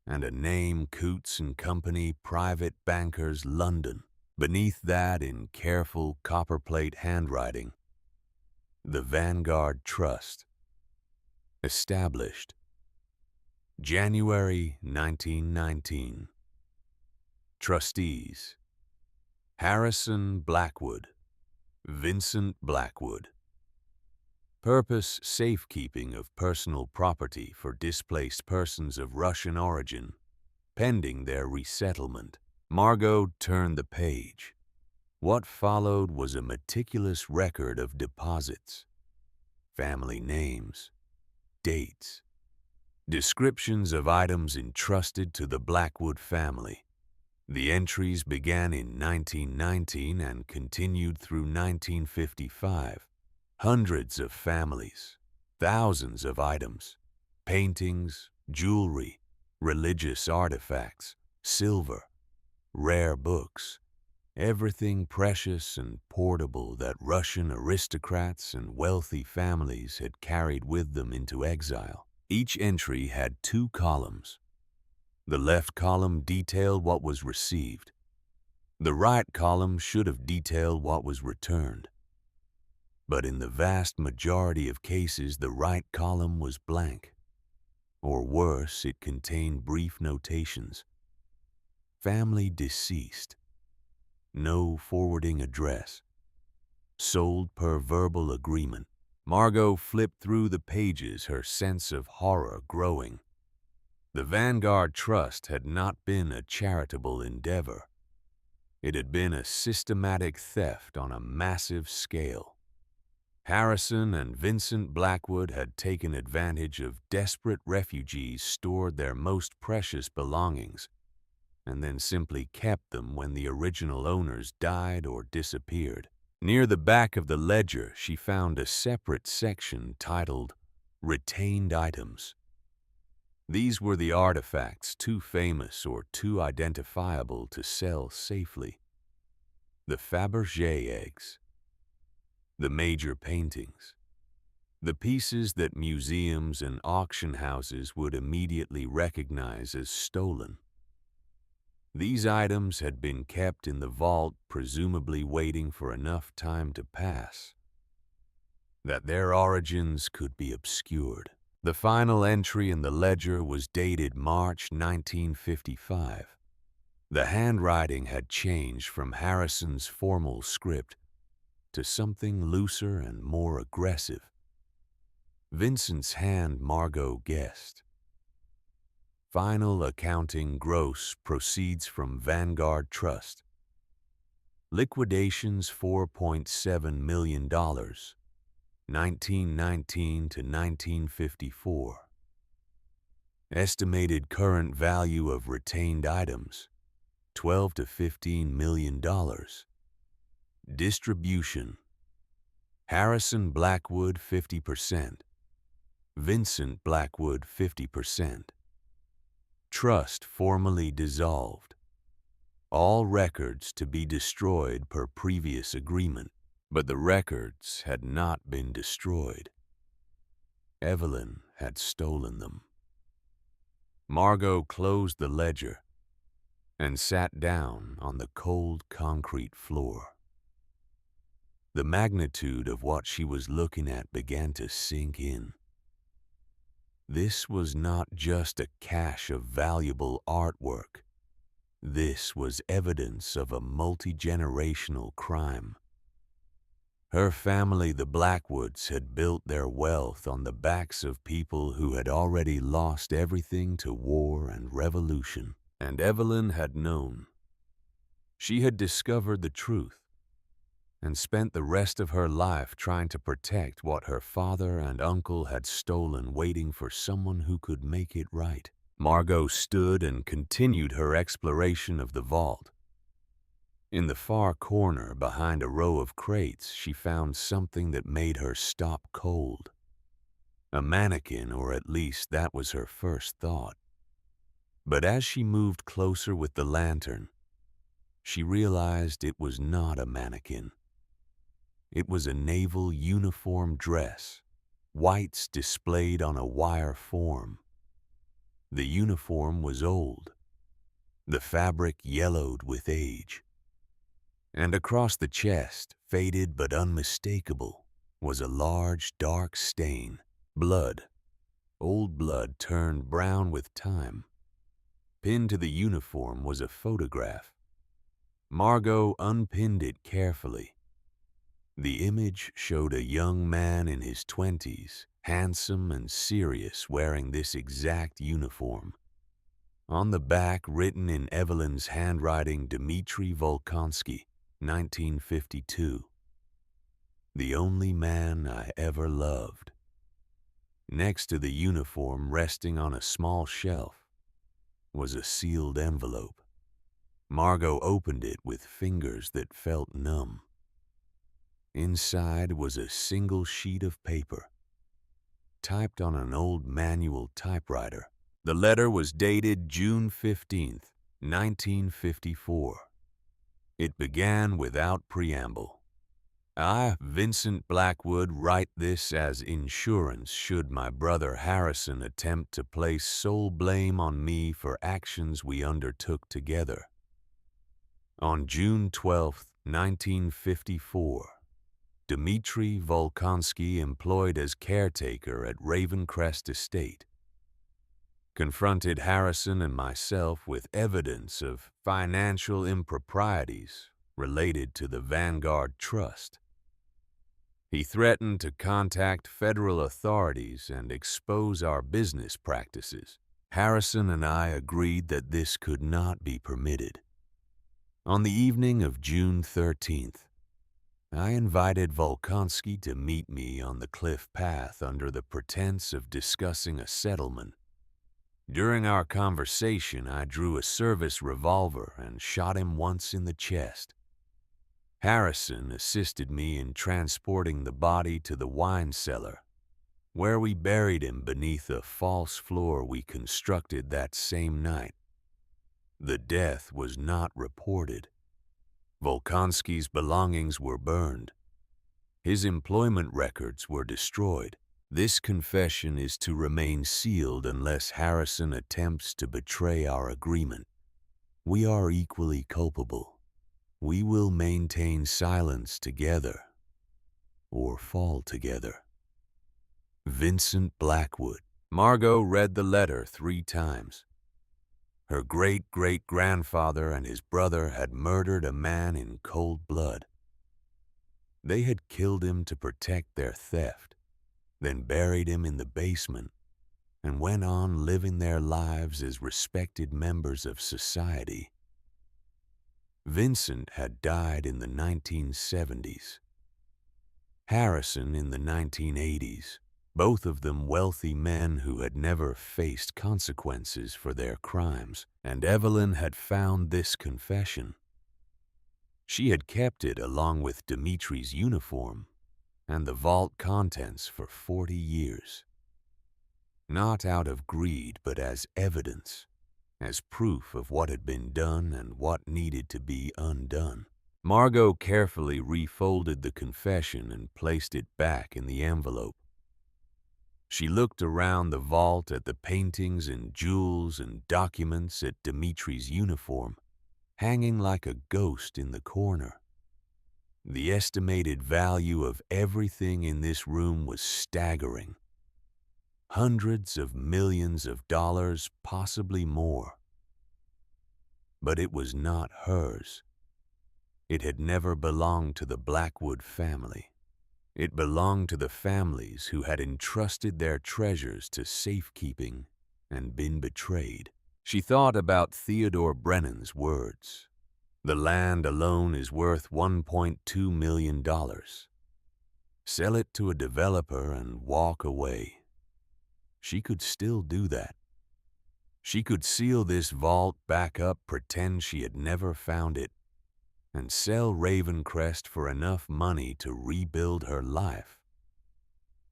and a name, Coutts and Company, Private Bankers, London. Beneath that, in careful copperplate handwriting, the Vanguard Trust. Established January 1919. Trustees: Harrison Blackwood, Vincent Blackwood. Purpose: safekeeping of personal property for displaced persons of Russian origin, pending their resettlement. Margot turned the page. What followed was a meticulous record of deposits, family names, dates, descriptions of items entrusted to the Blackwood family. The entries began in 1919 and continued through 1955. Hundreds of families, thousands of items, paintings, jewelry, religious artifacts, silver, rare books, Everything precious and portable that Russian aristocrats and wealthy families had carried with them into exile. Each entry had two columns. The left column detailed what was received. The right column should have detailed what was returned. But in the vast majority of cases, the right column was blank. Or worse, it contained brief notations. Family deceased. No forwarding address. Sold per verbal agreement. Margot flipped through the pages, her sense of horror growing. The Vanguard Trust had not been a charitable endeavor. It had been a systematic theft on a massive scale. Harrison and Vincent Blackwood had taken advantage of desperate refugees, stored their most precious belongings, and then simply kept them when the original owners died or disappeared. Near the back of the ledger, she found a separate section titled Retained Items. These were the artifacts too famous or too identifiable to sell safely. The Fabergé eggs, the major paintings, the pieces that museums and auction houses would immediately recognize as stolen. These items had been kept in the vault, presumably waiting for enough time to pass, that their origins could be obscured. The final entry in the ledger was dated March 1955. The handwriting had changed from Harrison's formal script to something looser and more aggressive. Vincent's hand, Margot guessed. Final accounting gross proceeds from Vanguard Trust. Liquidations $4.7 million, 1919 to 1954. Estimated current value of retained items, $12 to $15 million. Distribution: Harrison Blackwood 50%, Vincent Blackwood 50%. Trust formally dissolved. All records to be destroyed per previous agreement. But the records had not been destroyed. Evelyn had stolen them. Margot closed the ledger and sat down on the cold concrete floor. The magnitude of what she was looking at began to sink in. This was not just a cache of valuable artwork. This was evidence of a multi-generational crime. Her family, the Blackwoods, had built their wealth on the backs of people who had already lost everything to war and revolution. And Evelyn had known. She had discovered the truth and spent the rest of her life trying to protect what her father and uncle had stolen, waiting for someone who could make it right. Margot stood and continued her exploration of the vault. In the far corner, behind a row of crates, she found something that made her stop cold. A mannequin, or at least that was her first thought. But as she moved closer with the lantern, she realized it was not a mannequin. It was a naval uniform dress, whites displayed on a wire form. The uniform was old, the fabric yellowed with age. And across the chest, faded but unmistakable, was a large, dark stain. Blood. Old blood turned brown with time. Pinned to the uniform was a photograph. Margot unpinned it carefully. The image showed a young man in his 20s, handsome and serious, wearing this exact uniform. On the back, written in Evelyn's handwriting, Dmitry Volkonsky, 1952. The only man I ever loved. Next to the uniform, resting on a small shelf, was a sealed envelope. Margot opened it with fingers that felt numb. Inside was a single sheet of paper, typed on an old manual typewriter. The letter was dated June 15th, 1954. It began without preamble. I, Vincent Blackwood, write this as insurance should my brother Harrison attempt to place sole blame on me for actions we undertook together. On June 12, 1954, Dmitri Volkonsky, employed as caretaker at Ravencrest Estate, confronted Harrison and myself with evidence of financial improprieties related to the Vanguard Trust. He threatened to contact federal authorities and expose our business practices. Harrison and I agreed that this could not be permitted. On the evening of June 13th, I invited Volkonsky to meet me on the cliff path under the pretense of discussing a settlement. During our conversation, I drew a service revolver and shot him once in the chest. Harrison assisted me in transporting the body to the wine cellar, where we buried him beneath a false floor we constructed that same night. The death was not reported. Volkonsky's belongings were burned. His employment records were destroyed. This confession is to remain sealed unless Harrison attempts to betray our agreement. We are equally culpable. We will maintain silence together, or fall together. Vincent Blackwood. Margot read the letter 3 times. Her great-great-grandfather and his brother had murdered a man in cold blood. They had killed him to protect their theft, then buried him in the basement, and went on living their lives as respected members of society. Vincent had died in the 1970s. Harrison in the 1980s, both of them wealthy men who had never faced consequences for their crimes, and Evelyn had found this confession. She had kept it along with Dimitri's uniform and the vault contents for 40 years. Not out of greed, but as evidence, as proof of what had been done and what needed to be undone. Margot carefully refolded the confession and placed it back in the envelope. She looked around the vault at the paintings and jewels and documents, at Dimitri's uniform, hanging like a ghost in the corner. The estimated value of everything in this room was staggering. Hundreds of millions of dollars, possibly more. But it was not hers. It had never belonged to the Blackwood family. It belonged to the families who had entrusted their treasures to safekeeping and been betrayed. She thought about Theodore Brennan's words. The land alone is worth $1.2 million. Sell it to a developer and walk away. She could still do that. She could seal this vault back up, pretend she had never found it, and sell Ravencrest for enough money to rebuild her life.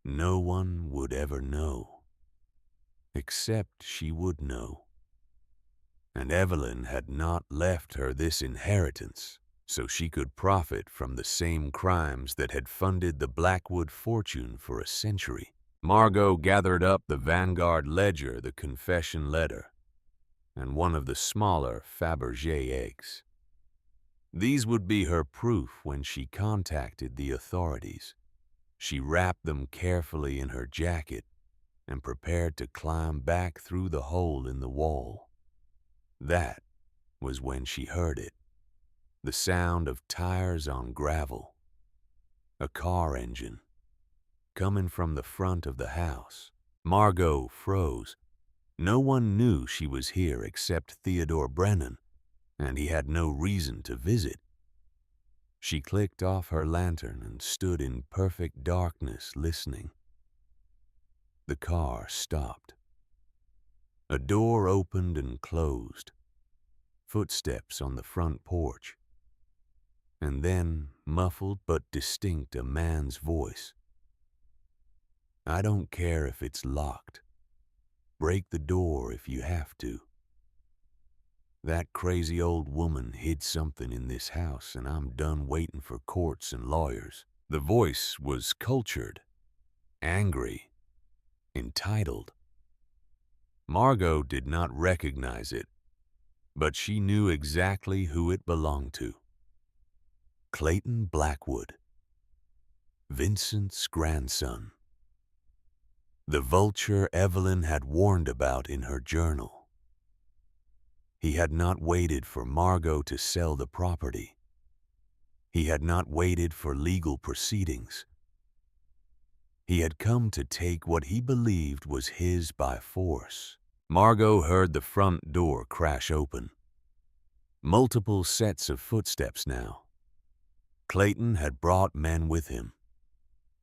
No one would ever know. Except she would know. And Evelyn had not left her this inheritance, so she could profit from the same crimes that had funded the Blackwood fortune for a century. Margot gathered up the Vanguard ledger, the confession letter, and one of the smaller Fabergé eggs. These would be her proof when she contacted the authorities. She wrapped them carefully in her jacket and prepared to climb back through the hole in the wall. That was when she heard it. The sound of tires on gravel. A car engine. Coming from the front of the house. Margot froze. No one knew she was here except Theodore Brennan, and he had no reason to visit. She clicked off her lantern and stood in perfect darkness listening. The car stopped. A door opened and closed. Footsteps on the front porch. And then, muffled but distinct, a man's voice. "I don't care if it's locked. Break the door if you have to." That crazy old woman hid something in this house, and I'm done waiting for courts and lawyers." The voice was cultured, angry, entitled. Margot did not recognize it, but she knew exactly who it belonged to. Clayton Blackwood, Vincent's grandson. The vulture Evelyn had warned about in her journal. He had not waited for Margot to sell the property. He had not waited for legal proceedings. He had come to take what he believed was his by force. Margot heard the front door crash open. Multiple sets of footsteps now. Clayton had brought men with him.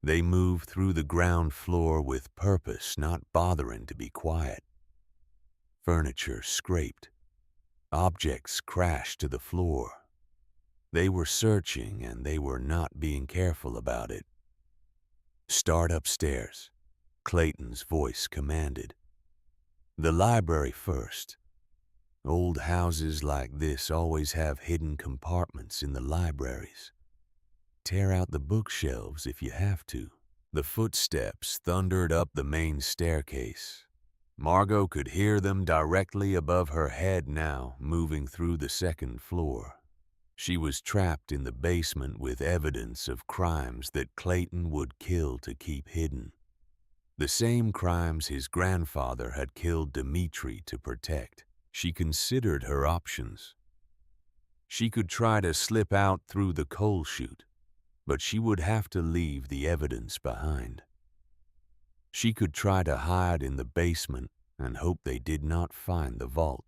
They moved through the ground floor with purpose, not bothering to be quiet. Furniture scraped. Objects crashed to the floor. They were searching, and they were not being careful about it. "Start upstairs," Clayton's voice commanded. "The library first. Old houses like this always have hidden compartments in the libraries. Tear out the bookshelves if you have to." The footsteps thundered up the main staircase. Margot could hear them directly above her head now, moving through the second floor. She was trapped in the basement with evidence of crimes that Clayton would kill to keep hidden. The same crimes his grandfather had killed Dimitri to protect. She considered her options. She could try to slip out through the coal chute, but she would have to leave the evidence behind. She could try to hide in the basement and hope they did not find the vault.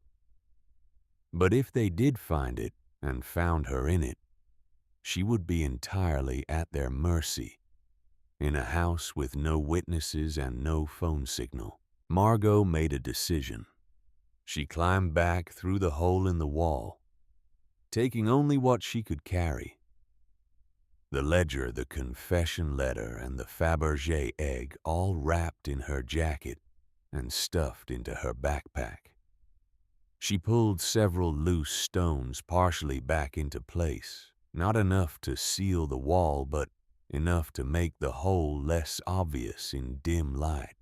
But if they did find it and found her in it, she would be entirely at their mercy, in a house with no witnesses and no phone signal. Margot made a decision. She climbed back through the hole in the wall, taking only what she could carry. The ledger, the confession letter, and the Fabergé egg all wrapped in her jacket and stuffed into her backpack. She pulled several loose stones partially back into place, not enough to seal the wall, but enough to make the hole less obvious in dim light.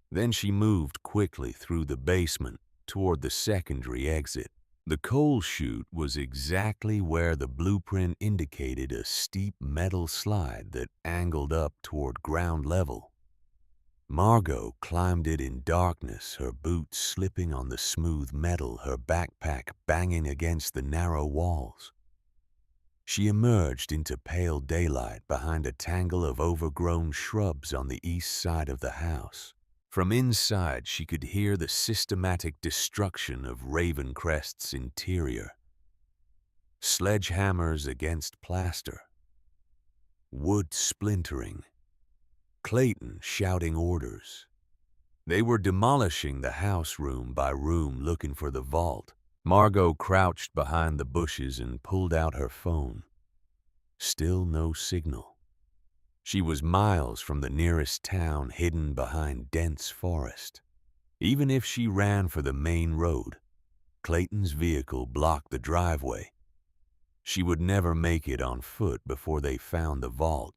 Then she moved quickly through the basement toward the secondary exit. The coal chute was exactly where the blueprint indicated a steep metal slide that angled up toward ground level. Margot climbed it in darkness, her boots slipping on the smooth metal, her backpack banging against the narrow walls. She emerged into pale daylight behind a tangle of overgrown shrubs on the east side of the house. From inside, she could hear the systematic destruction of Ravencrest's interior. Sledgehammers against plaster. Wood splintering. Clayton shouting orders. They were demolishing the house room by room looking for the vault. Margot crouched behind the bushes and pulled out her phone. Still no signal. She was miles from the nearest town, hidden behind dense forest. Even if she ran for the main road, Clayton's vehicle blocked the driveway. She would never make it on foot before they found the vault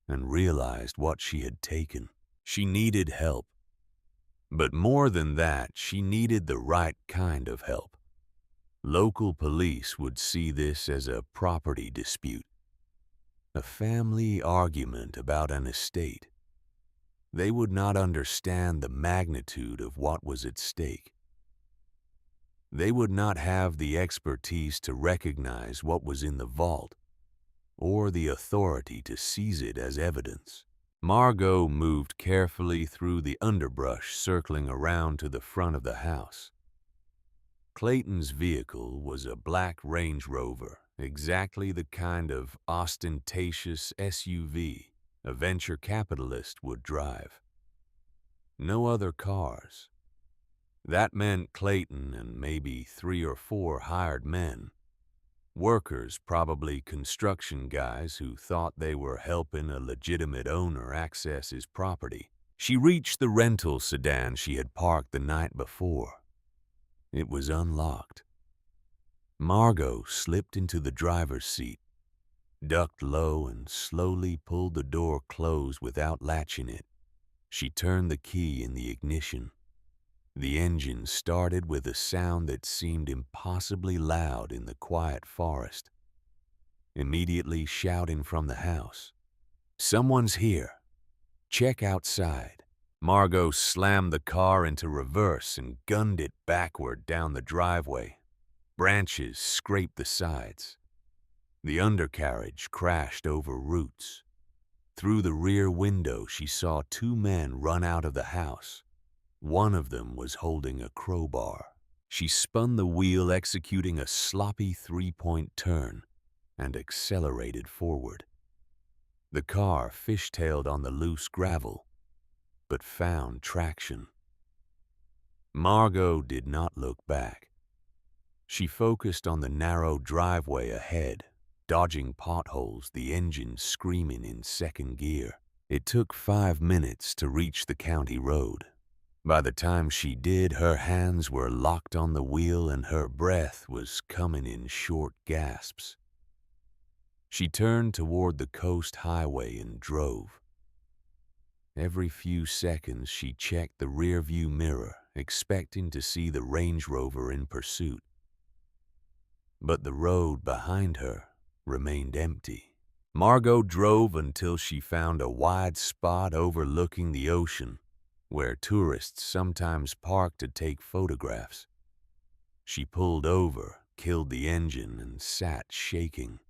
and realized what she had taken. She needed help. But more than that, she needed the right kind of help. Local police would see this as a property dispute, a family argument about an estate. They would not understand the magnitude of what was at stake. They would not have the expertise to recognize what was in the vault, or the authority to seize it as evidence. Margot moved carefully through the underbrush, circling around to the front of the house. Clayton's vehicle was a black Range Rover, exactly the kind of ostentatious SUV a venture capitalist would drive. No other cars. That meant Clayton and maybe 3 or 4 hired men. Workers, probably construction guys who thought they were helping a legitimate owner access his property. She reached the rental sedan she had parked the night before. It was unlocked. Margot slipped into the driver's seat, ducked low, and slowly pulled the door closed without latching it. She turned the key in the ignition. The engine started with a sound that seemed impossibly loud in the quiet forest. Immediately shouting from the house, "Someone's here. Check outside." Margot slammed the car into reverse and gunned it backward down the driveway. Branches scraped the sides. The undercarriage crashed over roots. Through the rear window, she saw two men run out of the house. One of them was holding a crowbar. She spun the wheel, executing a sloppy three-point turn, and accelerated forward. The car fishtailed on the loose gravel, but found traction. Margot did not look back. She focused on the narrow driveway ahead, dodging potholes, the engine screaming in second gear. It took 5 minutes to reach the county road. By the time she did, her hands were locked on the wheel and her breath was coming in short gasps. She turned toward the coast highway and drove. Every few seconds she checked the rearview mirror, expecting to see the Range Rover in pursuit. But the road behind her remained empty. Margot drove until she found a wide spot overlooking the ocean, where tourists sometimes park to take photographs. She pulled over, killed the engine, and sat shaking.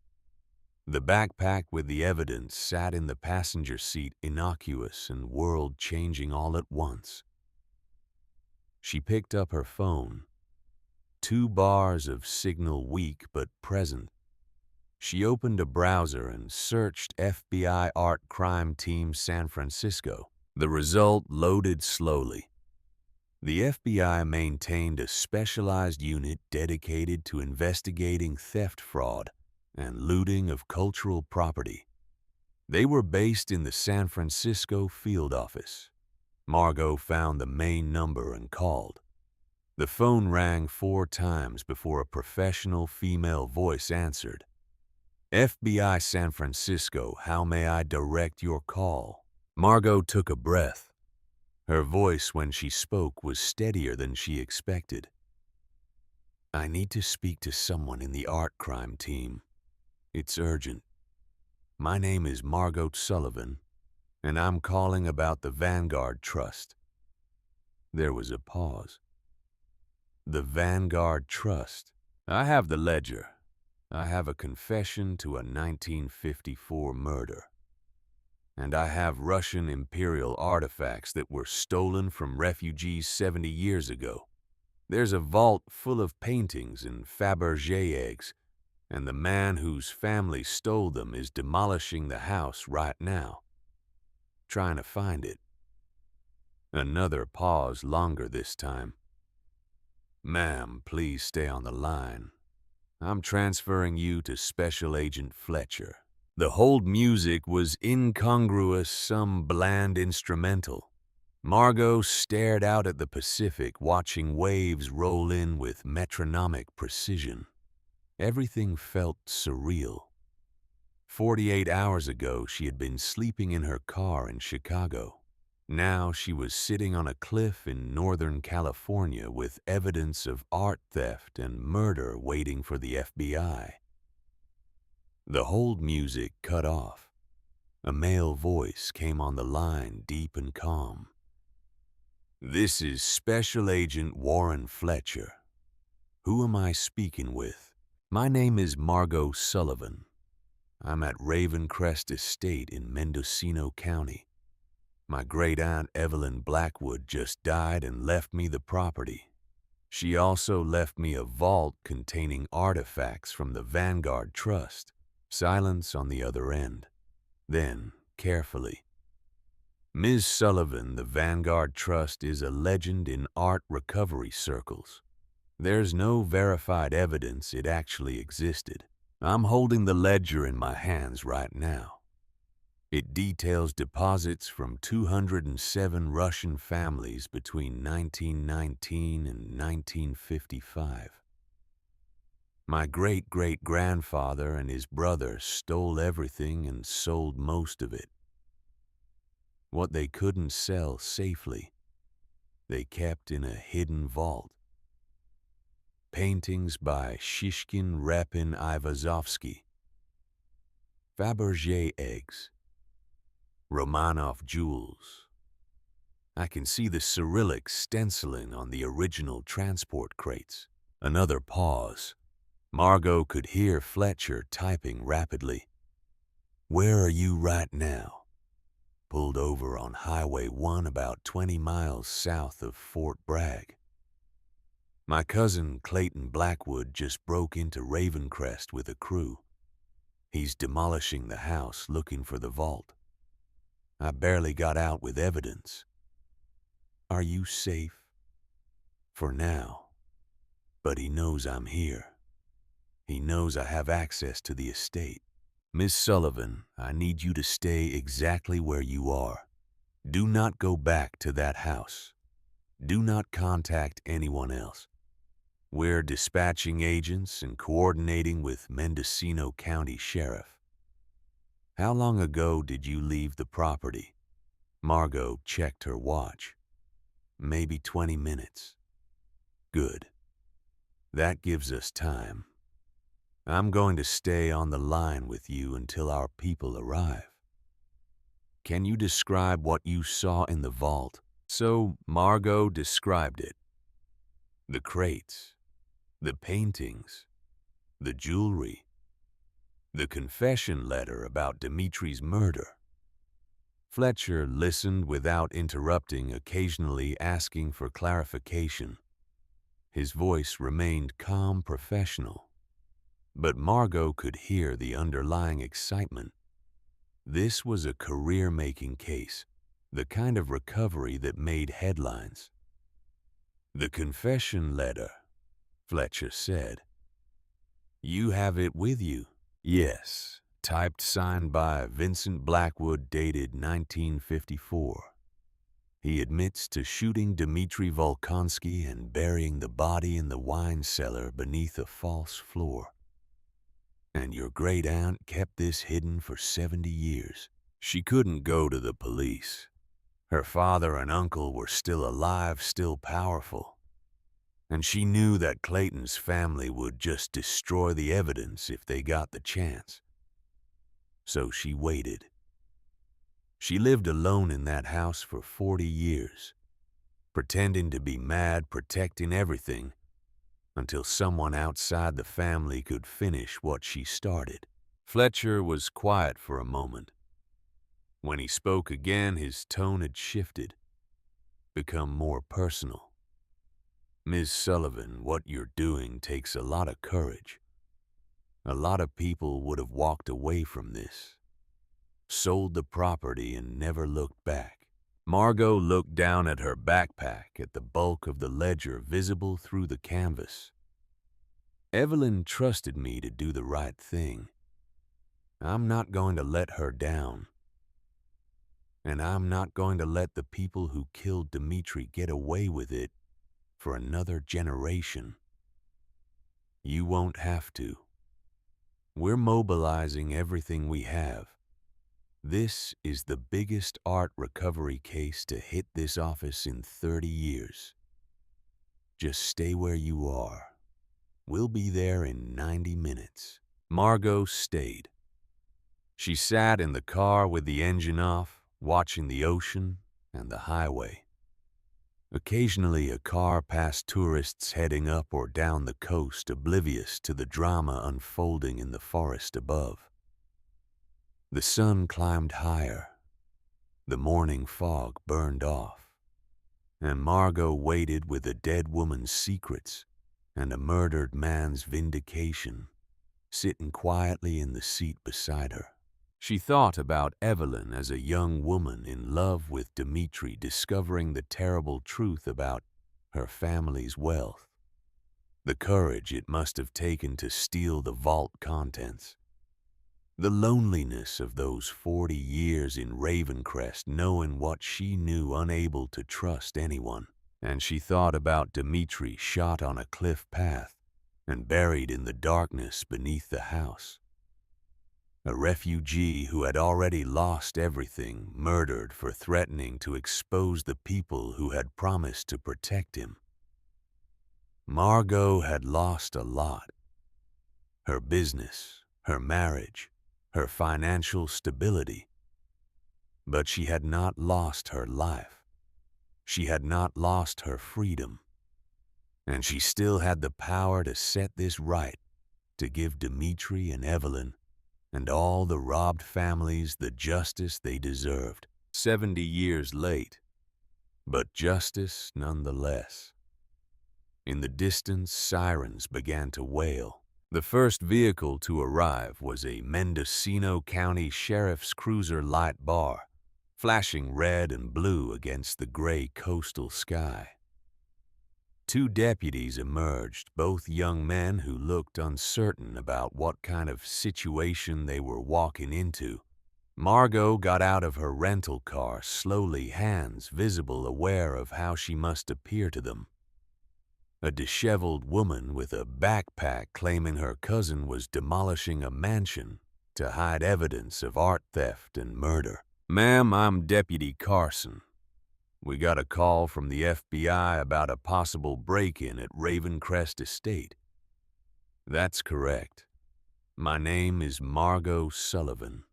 The backpack with the evidence sat in the passenger seat, innocuous and world-changing all at once. She picked up her phone. 2 bars of signal weak but present. She opened a browser and searched FBI Art Crime Team San Francisco. The result loaded slowly. The FBI maintained a specialized unit dedicated to investigating theft fraud and looting of cultural property. They were based in the San Francisco field office. Margot found the main number and called. The phone rang 4 times before a professional female voice answered. "FBI San Francisco, how may I direct your call?" Margot took a breath. Her voice when she spoke was steadier than she expected. "I need to speak to someone in the art crime team. It's urgent. My name is Margot Sullivan, and I'm calling about the Vanguard Trust." There was a pause. "The Vanguard Trust. I have the ledger. I have a confession to a 1954 murder. And I have Russian imperial artifacts that were stolen from refugees 70 years ago. There's a vault full of paintings and Fabergé eggs, and the man whose family stole them is demolishing the house right now. Trying to find it." Another pause, longer this time. "Ma'am, please stay on the line. I'm transferring you to Special Agent Fletcher." The hold music was incongruous, some bland instrumental. Margot stared out at the Pacific, watching waves roll in with metronomic precision. Everything felt surreal. 48 hours ago, she had been sleeping in her car in Chicago. Now she was sitting on a cliff in Northern California with evidence of art theft and murder waiting for the FBI. The hold music cut off. A male voice came on the line, deep and calm. "This is Special Agent Warren Fletcher. Who am I speaking with?" "My name is Margot Sullivan. I'm at Ravencrest Estate in Mendocino County. My great-aunt Evelyn Blackwood just died and left me the property. She also left me a vault containing artifacts from the Vanguard Trust." Silence on the other end. Then, carefully, "Ms. Sullivan, the Vanguard Trust is a legend in art recovery circles. There's no verified evidence it actually existed. I'm holding the ledger in my hands right now. It details deposits from 207 Russian families between 1919 and 1955. My great-great-grandfather and his brother stole everything and sold most of it. What they couldn't sell safely, they kept in a hidden vault. Paintings by Shishkin, Repin, Ivazovsky, Fabergé eggs, Romanov jewels. I can see the Cyrillic stenciling on the original transport crates. Another pause. Margot could hear Fletcher typing rapidly. Where are you right now? Pulled over on Highway 1 about 20 miles south of Fort Bragg. My cousin Clayton Blackwood just broke into Ravencrest with a crew. He's demolishing the house looking for the vault. I barely got out with evidence. Are you safe? For now. But he knows I'm here. He knows I have access to the estate. Miss Sullivan, I need you to stay exactly where you are. Do not go back to that house. Do not contact anyone else. We're dispatching agents and coordinating with Mendocino County Sheriff. How long ago did you leave the property? Margot checked her watch. Maybe 20 minutes. Good. That gives us time. I'm going to stay on the line with you until our people arrive. Can you describe what you saw in the vault? So Margot described it. The crates, the paintings, the jewelry, the confession letter about Dimitri's murder. Fletcher listened without interrupting, occasionally asking for clarification. His voice remained calm, professional. But Margot could hear the underlying excitement. This was a career-making case, the kind of recovery that made headlines. The confession letter, Fletcher said. You have it with you? Yes, typed, signed by Vincent Blackwood, dated 1954. He admits to shooting Dmitri Volkonsky and burying the body in the wine cellar beneath a false floor. And your great-aunt kept this hidden for 70 years. She couldn't go to the police. Her father and uncle were still alive, still powerful. And she knew that Clayton's family would just destroy the evidence if they got the chance. So she waited. She lived alone in that house for 40 years, pretending to be mad, protecting everything, until someone outside the family could finish what she started. Fletcher was quiet for a moment. When he spoke again, his tone had shifted, become more personal. Ms. Sullivan, what you're doing takes a lot of courage. A lot of people would have walked away from this, sold the property and never looked back. Margot looked down at her backpack, at the bulk of the ledger visible through the canvas. Evelyn trusted me to do the right thing. I'm not going to let her down. And I'm not going to let the people who killed Dmitri get away with it for another generation. You won't have to. We're mobilizing everything we have. This is the biggest art recovery case to hit this office in 30 years. Just stay where you are. We'll be there in 90 minutes. Margot stayed. She sat in the car with the engine off, watching the ocean and the highway. Occasionally, a car passed tourists heading up or down the coast, oblivious to the drama unfolding in the forest above. The sun climbed higher. The morning fog burned off. And Margot waited with a dead woman's secrets and a murdered man's vindication, sitting quietly in the seat beside her. She thought about Evelyn as a young woman in love with Dmitri, discovering the terrible truth about her family's wealth. The courage it must have taken to steal the vault contents. The loneliness of those 40 years in Ravencrest, knowing what she knew, unable to trust anyone. And she thought about Dmitri shot on a cliff path and buried in the darkness beneath the house. A refugee who had already lost everything, murdered for threatening to expose the people who had promised to protect him. Margot had lost a lot. Her business, her marriage, her financial stability. But she had not lost her life. She had not lost her freedom. And she still had the power to set this right, to give Dimitri and Evelyn and all the robbed families the justice they deserved. 70 years late, but justice nonetheless. In the distance, sirens began to wail. The first vehicle to arrive was a Mendocino County Sheriff's Cruiser light bar, flashing red and blue against the gray coastal sky. Two deputies emerged, both young men who looked uncertain about what kind of situation they were walking into. Margot got out of her rental car slowly, hands visible, aware of how she must appear to them. A disheveled woman with a backpack claiming her cousin was demolishing a mansion to hide evidence of art theft and murder. "Ma'am, I'm Deputy Carson. We got a call from the FBI about a possible break-in at Ravencrest Estate." "That's correct. My name is Margot Sullivan.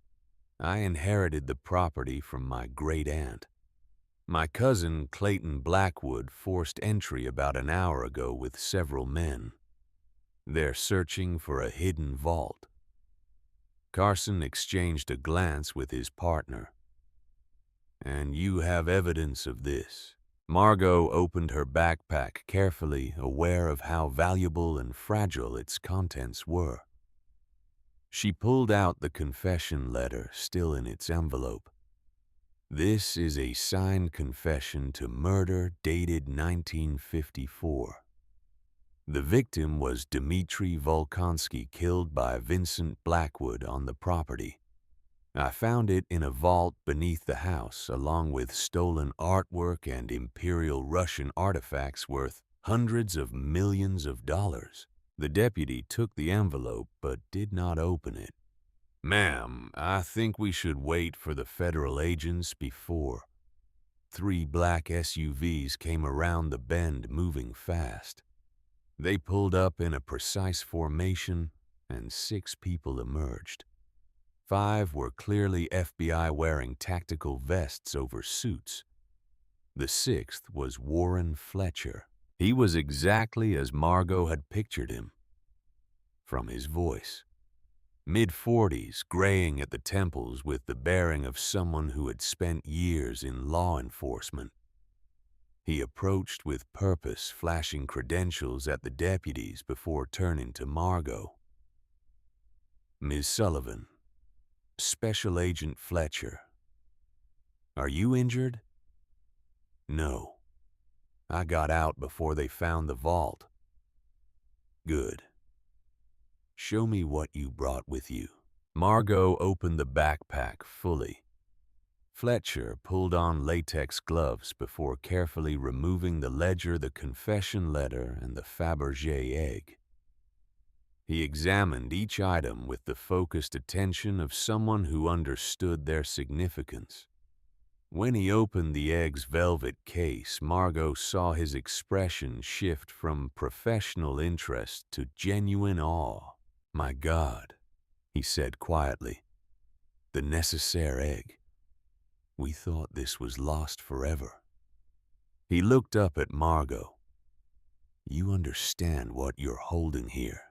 I inherited the property from my great-aunt. My cousin, Clayton Blackwood, forced entry about an hour ago with several men. They're searching for a hidden vault." Carson exchanged a glance with his partner. "And you have evidence of this?" Margot opened her backpack carefully, aware of how valuable and fragile its contents were. She pulled out the confession letter, still in its envelope. "This is a signed confession to murder dated 1954. The victim was Dmitri Volkonsky, killed by Vincent Blackwood on the property. I found it in a vault beneath the house, along with stolen artwork and Imperial Russian artifacts worth hundreds of millions of dollars." The deputy took the envelope but did not open it. "Ma'am, I think we should wait for the federal agents before." 3 black SUVs came around the bend, moving fast. They pulled up in a precise formation, and 6 people emerged. 5 were clearly FBI, wearing tactical vests over suits. The 6th was Warren Fletcher. He was exactly as Margot had pictured him. From his voice. Mid-40s, graying at the temples, with the bearing of someone who had spent years in law enforcement. He approached with purpose, flashing credentials at the deputies before turning to Margot. "Ms. Sullivan, Special Agent Fletcher. Are you injured?" "No. I got out before they found the vault." "Good. Show me what you brought with you." Margot opened the backpack fully. Fletcher pulled on latex gloves before carefully removing the ledger, the confession letter, and the Fabergé egg. He examined each item with the focused attention of someone who understood their significance. When he opened the egg's velvet case, Margot saw his expression shift from professional interest to genuine awe. "My God," he said quietly. "The necessaire egg. We thought this was lost forever." He looked up at Margot. "You understand what you're holding here.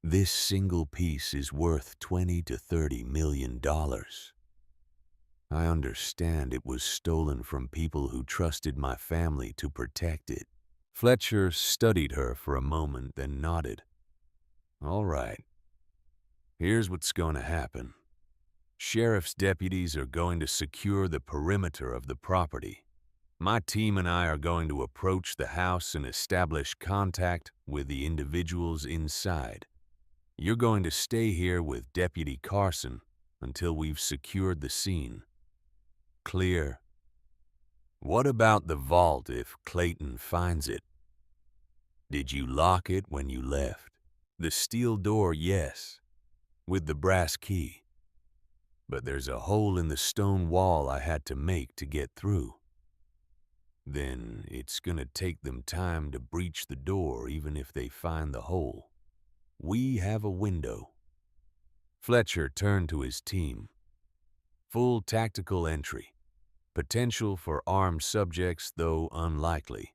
This single piece is worth $20 to $30 million. I understand it was stolen from people who trusted my family to protect it." Fletcher studied her for a moment, then nodded. "All right. Here's what's going to happen. Sheriff's deputies are going to secure the perimeter of the property. My team and I are going to approach the house and establish contact with the individuals inside. You're going to stay here with Deputy Carson until we've secured the scene. Clear?" "What about the vault if Clayton finds it? Did you lock it when you left?" The steel door, yes, with the brass key. But there's a hole in the stone wall I had to make to get through. Then it's gonna take them time to breach the door even if they find the hole. We have a window. Fletcher turned to his team. Full tactical entry. Potential for armed subjects, though unlikely.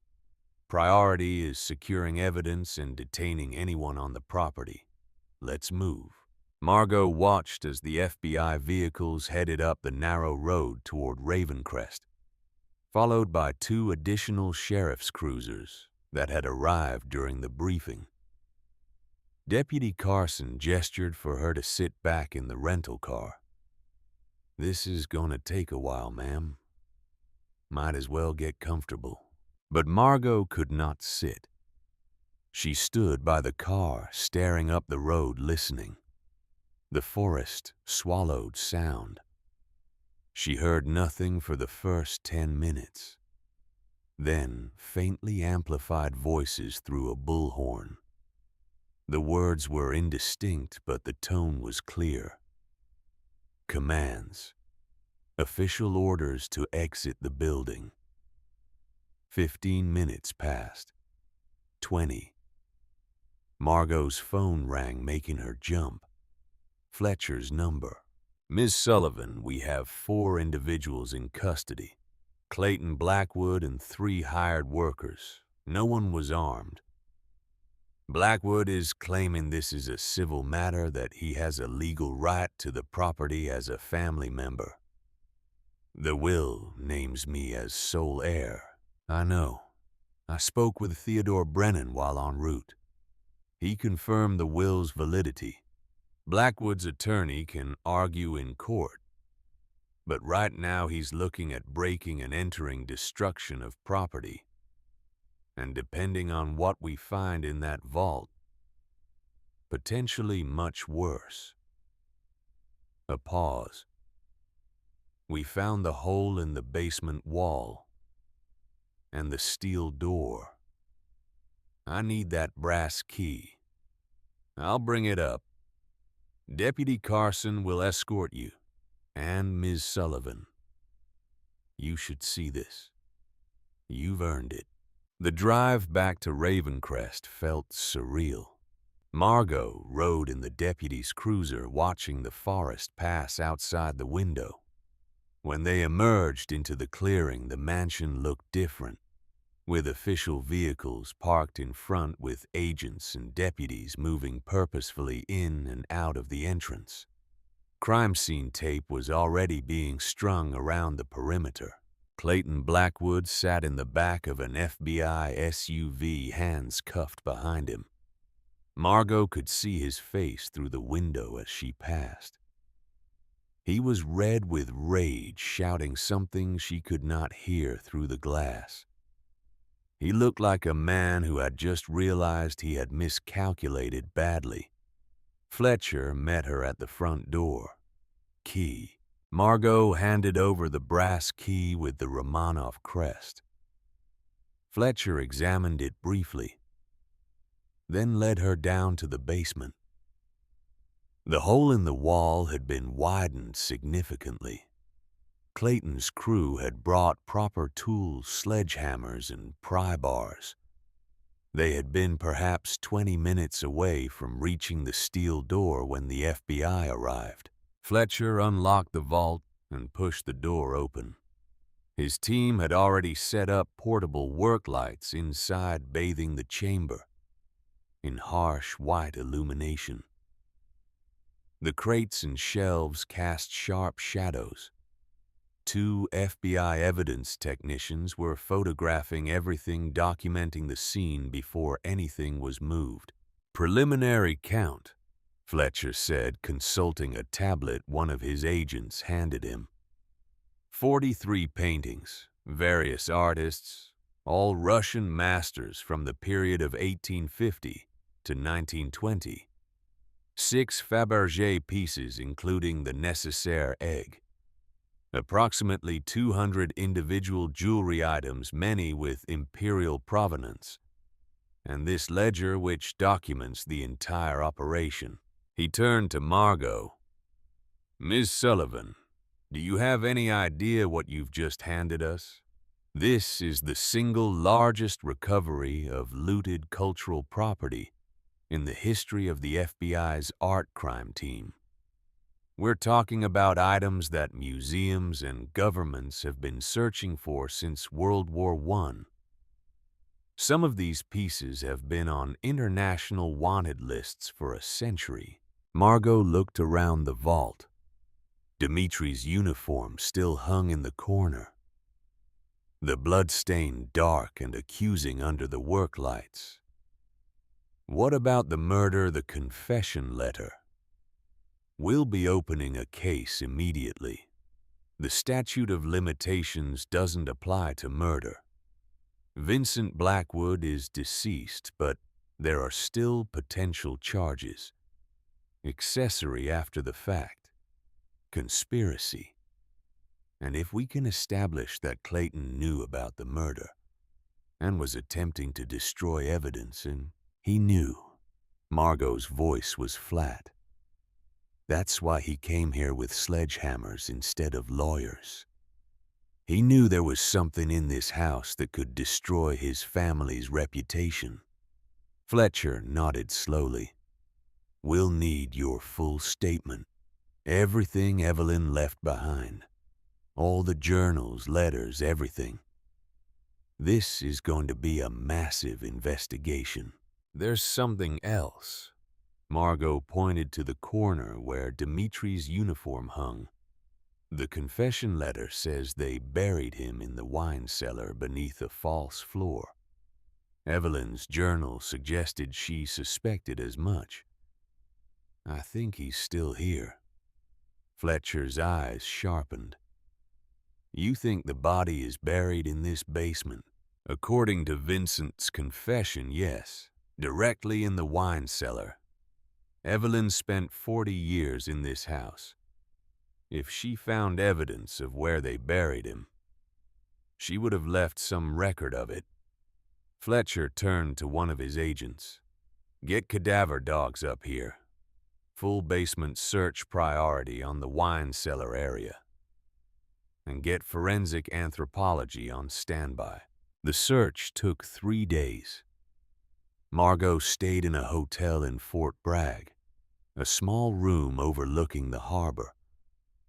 Priority is securing evidence and detaining anyone on the property. Let's move. Margot watched as the FBI vehicles headed up the narrow road toward Ravencrest, followed by 2 additional sheriff's cruisers that had arrived during the briefing. Deputy Carson gestured for her to sit back in the rental car. "This is gonna take a while, ma'am. Might as well get comfortable." But Margot could not sit. She stood by the car, staring up the road, listening. The forest swallowed sound. She heard nothing for the first 10 minutes. Then, faintly amplified voices through a bullhorn. The words were indistinct, but the tone was clear. Commands. Official orders to exit the building. 15 minutes passed. 20. Margot's phone rang, making her jump. Fletcher's number. "Ms. Sullivan, we have 4 individuals in custody. Clayton Blackwood and 3 hired workers. No one was armed. Blackwood is claiming this is a civil matter, that he has a legal right to the property as a family member. The will names me as sole heir." "I know. I spoke with Theodore Brennan while en route. He confirmed the will's validity. Blackwood's attorney can argue in court, but right now he's looking at breaking and entering destruction of property. And depending on what we find in that vault, potentially much worse." A pause. "We found the hole in the basement wall and the steel door. I need that brass key. I'll bring it up. Deputy Carson will escort you, and Ms. Sullivan. You should see this. You've earned it." The drive back to Ravencrest felt surreal. Margot rode in the deputy's cruiser, watching the forest pass outside the window. When they emerged into the clearing, the mansion looked different, with official vehicles parked in front with agents and deputies moving purposefully in and out of the entrance. Crime scene tape was already being strung around the perimeter. Clayton Blackwood sat in the back of an FBI SUV, hands cuffed behind him. Margot could see his face through the window as she passed. He was red with rage, shouting something she could not hear through the glass. He looked like a man who had just realized he had miscalculated badly. Fletcher met her at the front door. "Key." Margot handed over the brass key with the Romanov crest. Fletcher examined it briefly, then led her down to the basement. The hole in the wall had been widened significantly. Clayton's crew had brought proper tools, sledgehammers, and pry bars. They had been perhaps 20 minutes away from reaching the steel door when the FBI arrived. Fletcher unlocked the vault and pushed the door open. His team had already set up portable work lights inside, bathing the chamber in harsh white illumination. The crates and shelves cast sharp shadows. 2 FBI evidence technicians were photographing everything, documenting the scene before anything was moved. "Preliminary count," Fletcher said, consulting a tablet one of his agents handed him. 43 paintings, various artists, all Russian masters from the period of 1850 to 1920. 6 Fabergé pieces, including the Nécessaire egg. Approximately 200 individual jewelry items, many with imperial provenance. and this ledger which documents the entire operation. He turned to Margot. "Miss Sullivan, do you have any idea what you've just handed us? This is the single largest recovery of looted cultural property in the history of the FBI's art crime team. We're talking about items that museums and governments have been searching for since World War I. Some of these pieces have been on international wanted lists for a century." Margot looked around the vault. Dimitri's uniform still hung in the corner, the blood-stained dark and accusing under the work lights. "What about the murder, the confession letter? We'll be opening a case immediately. The statute of limitations doesn't apply to murder. Vincent Blackwood is deceased, but there are still potential charges. Accessory after the fact, conspiracy. And if we can establish that Clayton knew about the murder and was attempting to destroy evidence, and he knew." Margot's voice was flat. "That's why he came here with sledgehammers instead of lawyers. He knew there was something in this house that could destroy his family's reputation." Fletcher nodded slowly. "We'll need your full statement. Everything Evelyn left behind. All the journals, letters, everything. This is going to be a massive investigation." "There's something else." Margot pointed to the corner where Dimitri's uniform hung. "The confession letter says they buried him in the wine cellar beneath a false floor. Evelyn's journal suggested she suspected as much. I think he's still here." Fletcher's eyes sharpened. "You think the body is buried in this basement?" "According to Vincent's confession, yes. Directly in the wine cellar. Evelyn spent 40 years in this house. If she found evidence of where they buried him, she would have left some record of it." Fletcher turned to one of his agents. "Get cadaver dogs up here. Full basement search priority on the wine cellar area. And get forensic anthropology on standby." The search took 3 days. Margot stayed in a hotel in Fort Bragg, a small room overlooking the harbor,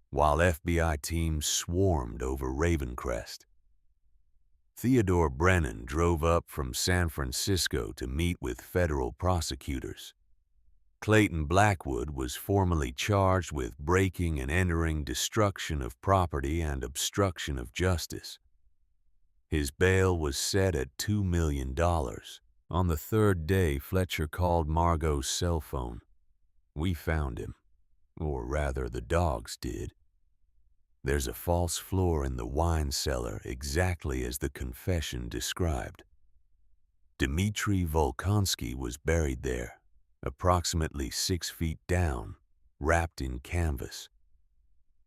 while FBI teams swarmed over Ravencrest. Theodore Brennan drove up from San Francisco to meet with federal prosecutors. Clayton Blackwood was formally charged with breaking and entering, destruction of property, and obstruction of justice. His bail was set at $2 million. On the third day, Fletcher called Margot's cell phone. "We found him. Or rather, the dogs did. There's a false floor in the wine cellar exactly as the confession described. Dmitri Volkonsky was buried there, approximately 6 feet down, wrapped in canvas.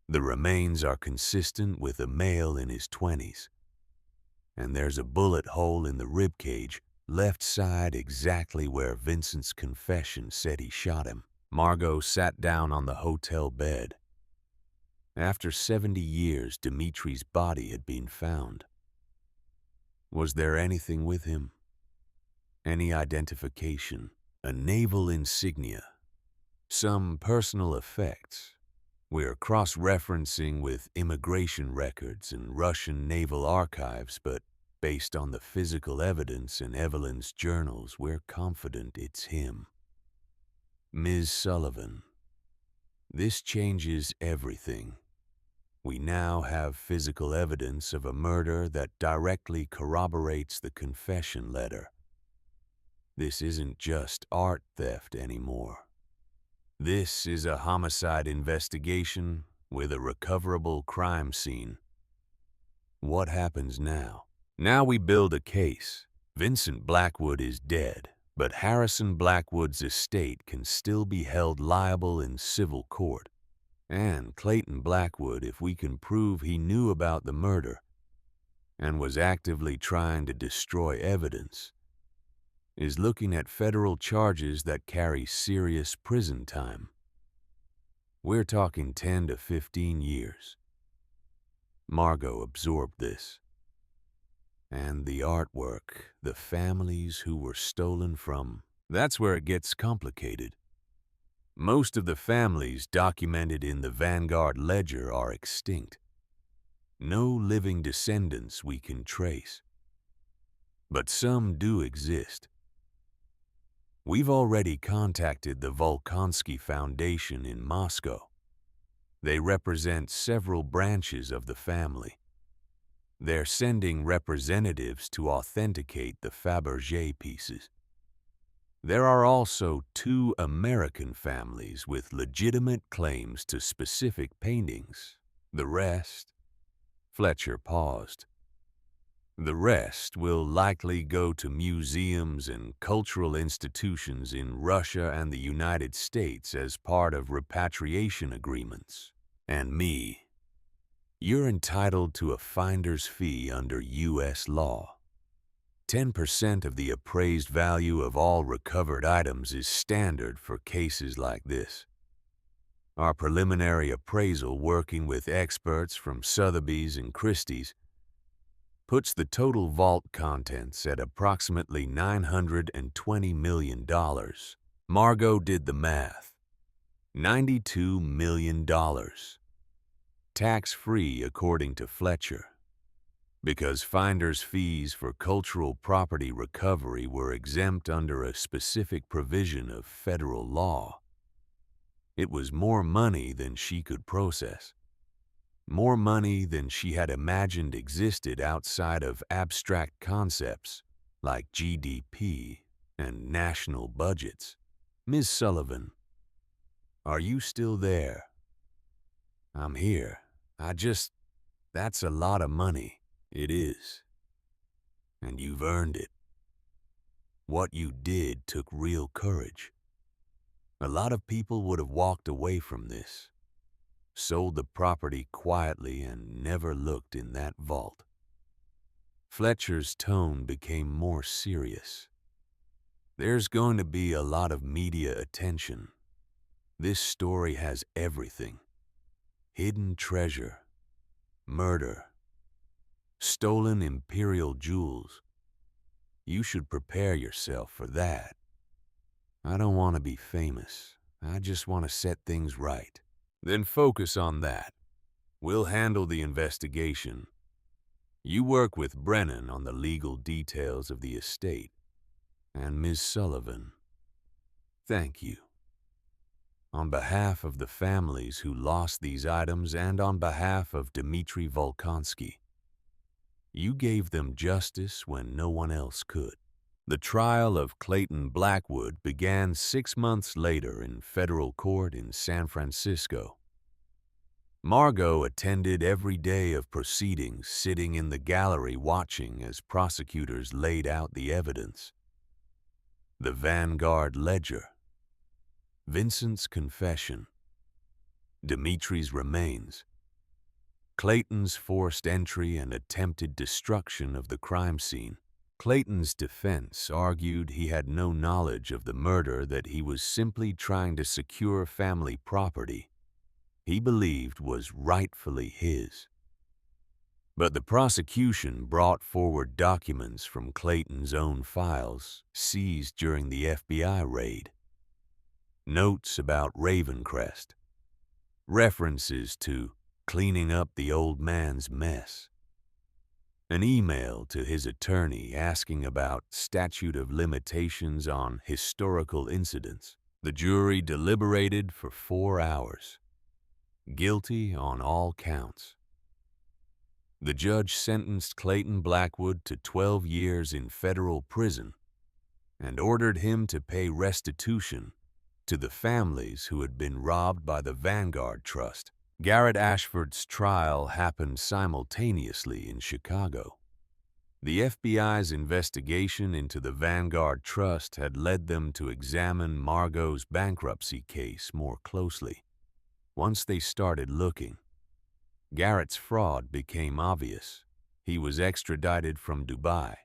The remains are consistent with a male in his 20s. And there's a bullet hole in the ribcage, left side exactly where Vincent's confession said he shot him." Margot sat down on the hotel bed. After 70 years, Dimitri's body had been found. Was there anything with him? Any identification? A naval insignia? Some personal effects? We're cross-referencing with immigration records and Russian naval archives, but based on the physical evidence in Evelyn's journals, we're confident it's him. Ms. Sullivan, this changes everything. We now have physical evidence of a murder that directly corroborates the confession letter. This isn't just art theft anymore. This is a homicide investigation with a recoverable crime scene. What happens now? Now we build a case. Vincent Blackwood is dead, but Harrison Blackwood's estate can still be held liable in civil court. And Clayton Blackwood, if we can prove he knew about the murder and was actively trying to destroy evidence, is looking at federal charges that carry serious prison time. We're talking 10 to 15 years. Margot absorbed this. And the artwork, the families who were stolen from, that's where it gets complicated. Most of the families documented in the Vanguard ledger are extinct. No living descendants we can trace. But some do exist. We've already contacted the Volkonsky Foundation in Moscow. They represent several branches of the family. They're sending representatives to authenticate the Fabergé pieces. There are also 2 American families with legitimate claims to specific paintings. The rest, Fletcher paused. The rest will likely go to museums and cultural institutions in Russia and the United States as part of repatriation agreements. And me, you're entitled to a finder's fee under U.S. law. 10% of the appraised value of all recovered items is standard for cases like this. Our preliminary appraisal, working with experts from Sotheby's and Christie's, puts the total vault contents at approximately $920 million. Margot did the math. $92 million. Tax-free according to Fletcher. Because finder's fees for cultural property recovery were exempt under a specific provision of federal law. It was more money than she could process. More money than she had imagined existed outside of abstract concepts like GDP and national budgets. Ms. Sullivan, are you still there? I'm here. That's a lot of money. It is. And you've earned it. What you did took real courage. A lot of people would have walked away from this, sold the property quietly, and never looked in that vault. Fletcher's tone became more serious. There's going to be a lot of media attention. This story has everything. Hidden treasure, murder, stolen imperial jewels. You should prepare yourself for that. I don't want to be famous. I just want to set things right. Then focus on that. We'll handle the investigation. You work with Brennan on the legal details of the estate. And Ms. Sullivan, thank you. On behalf of the families who lost these items and on behalf of Dmitry Volkonsky, you gave them justice when no one else could. The trial of Clayton Blackwood began 6 months later in federal court in San Francisco. Margot attended every day of proceedings, sitting in the gallery watching as prosecutors laid out the evidence. The Vanguard ledger, Vincent's confession, Dimitri's remains, Clayton's forced entry and attempted destruction of the crime scene. Clayton's defense argued he had no knowledge of the murder, that he was simply trying to secure family property he believed was rightfully his. But the prosecution brought forward documents from Clayton's own files seized during the FBI raid. Notes about Ravencrest, references to cleaning up the old man's mess, an email to his attorney asking about statute of limitations on historical incidents. The jury deliberated for 4 hours. Guilty on all counts. The judge sentenced Clayton Blackwood to 12 years in federal prison and ordered him to pay restitution to the families who had been robbed by the Vanguard Trust. Garrett Ashford's trial happened simultaneously in Chicago. The FBI's investigation into the Vanguard Trust had led them to examine Margot's bankruptcy case more closely. Once they started looking, Garrett's fraud became obvious. He was extradited from Dubai,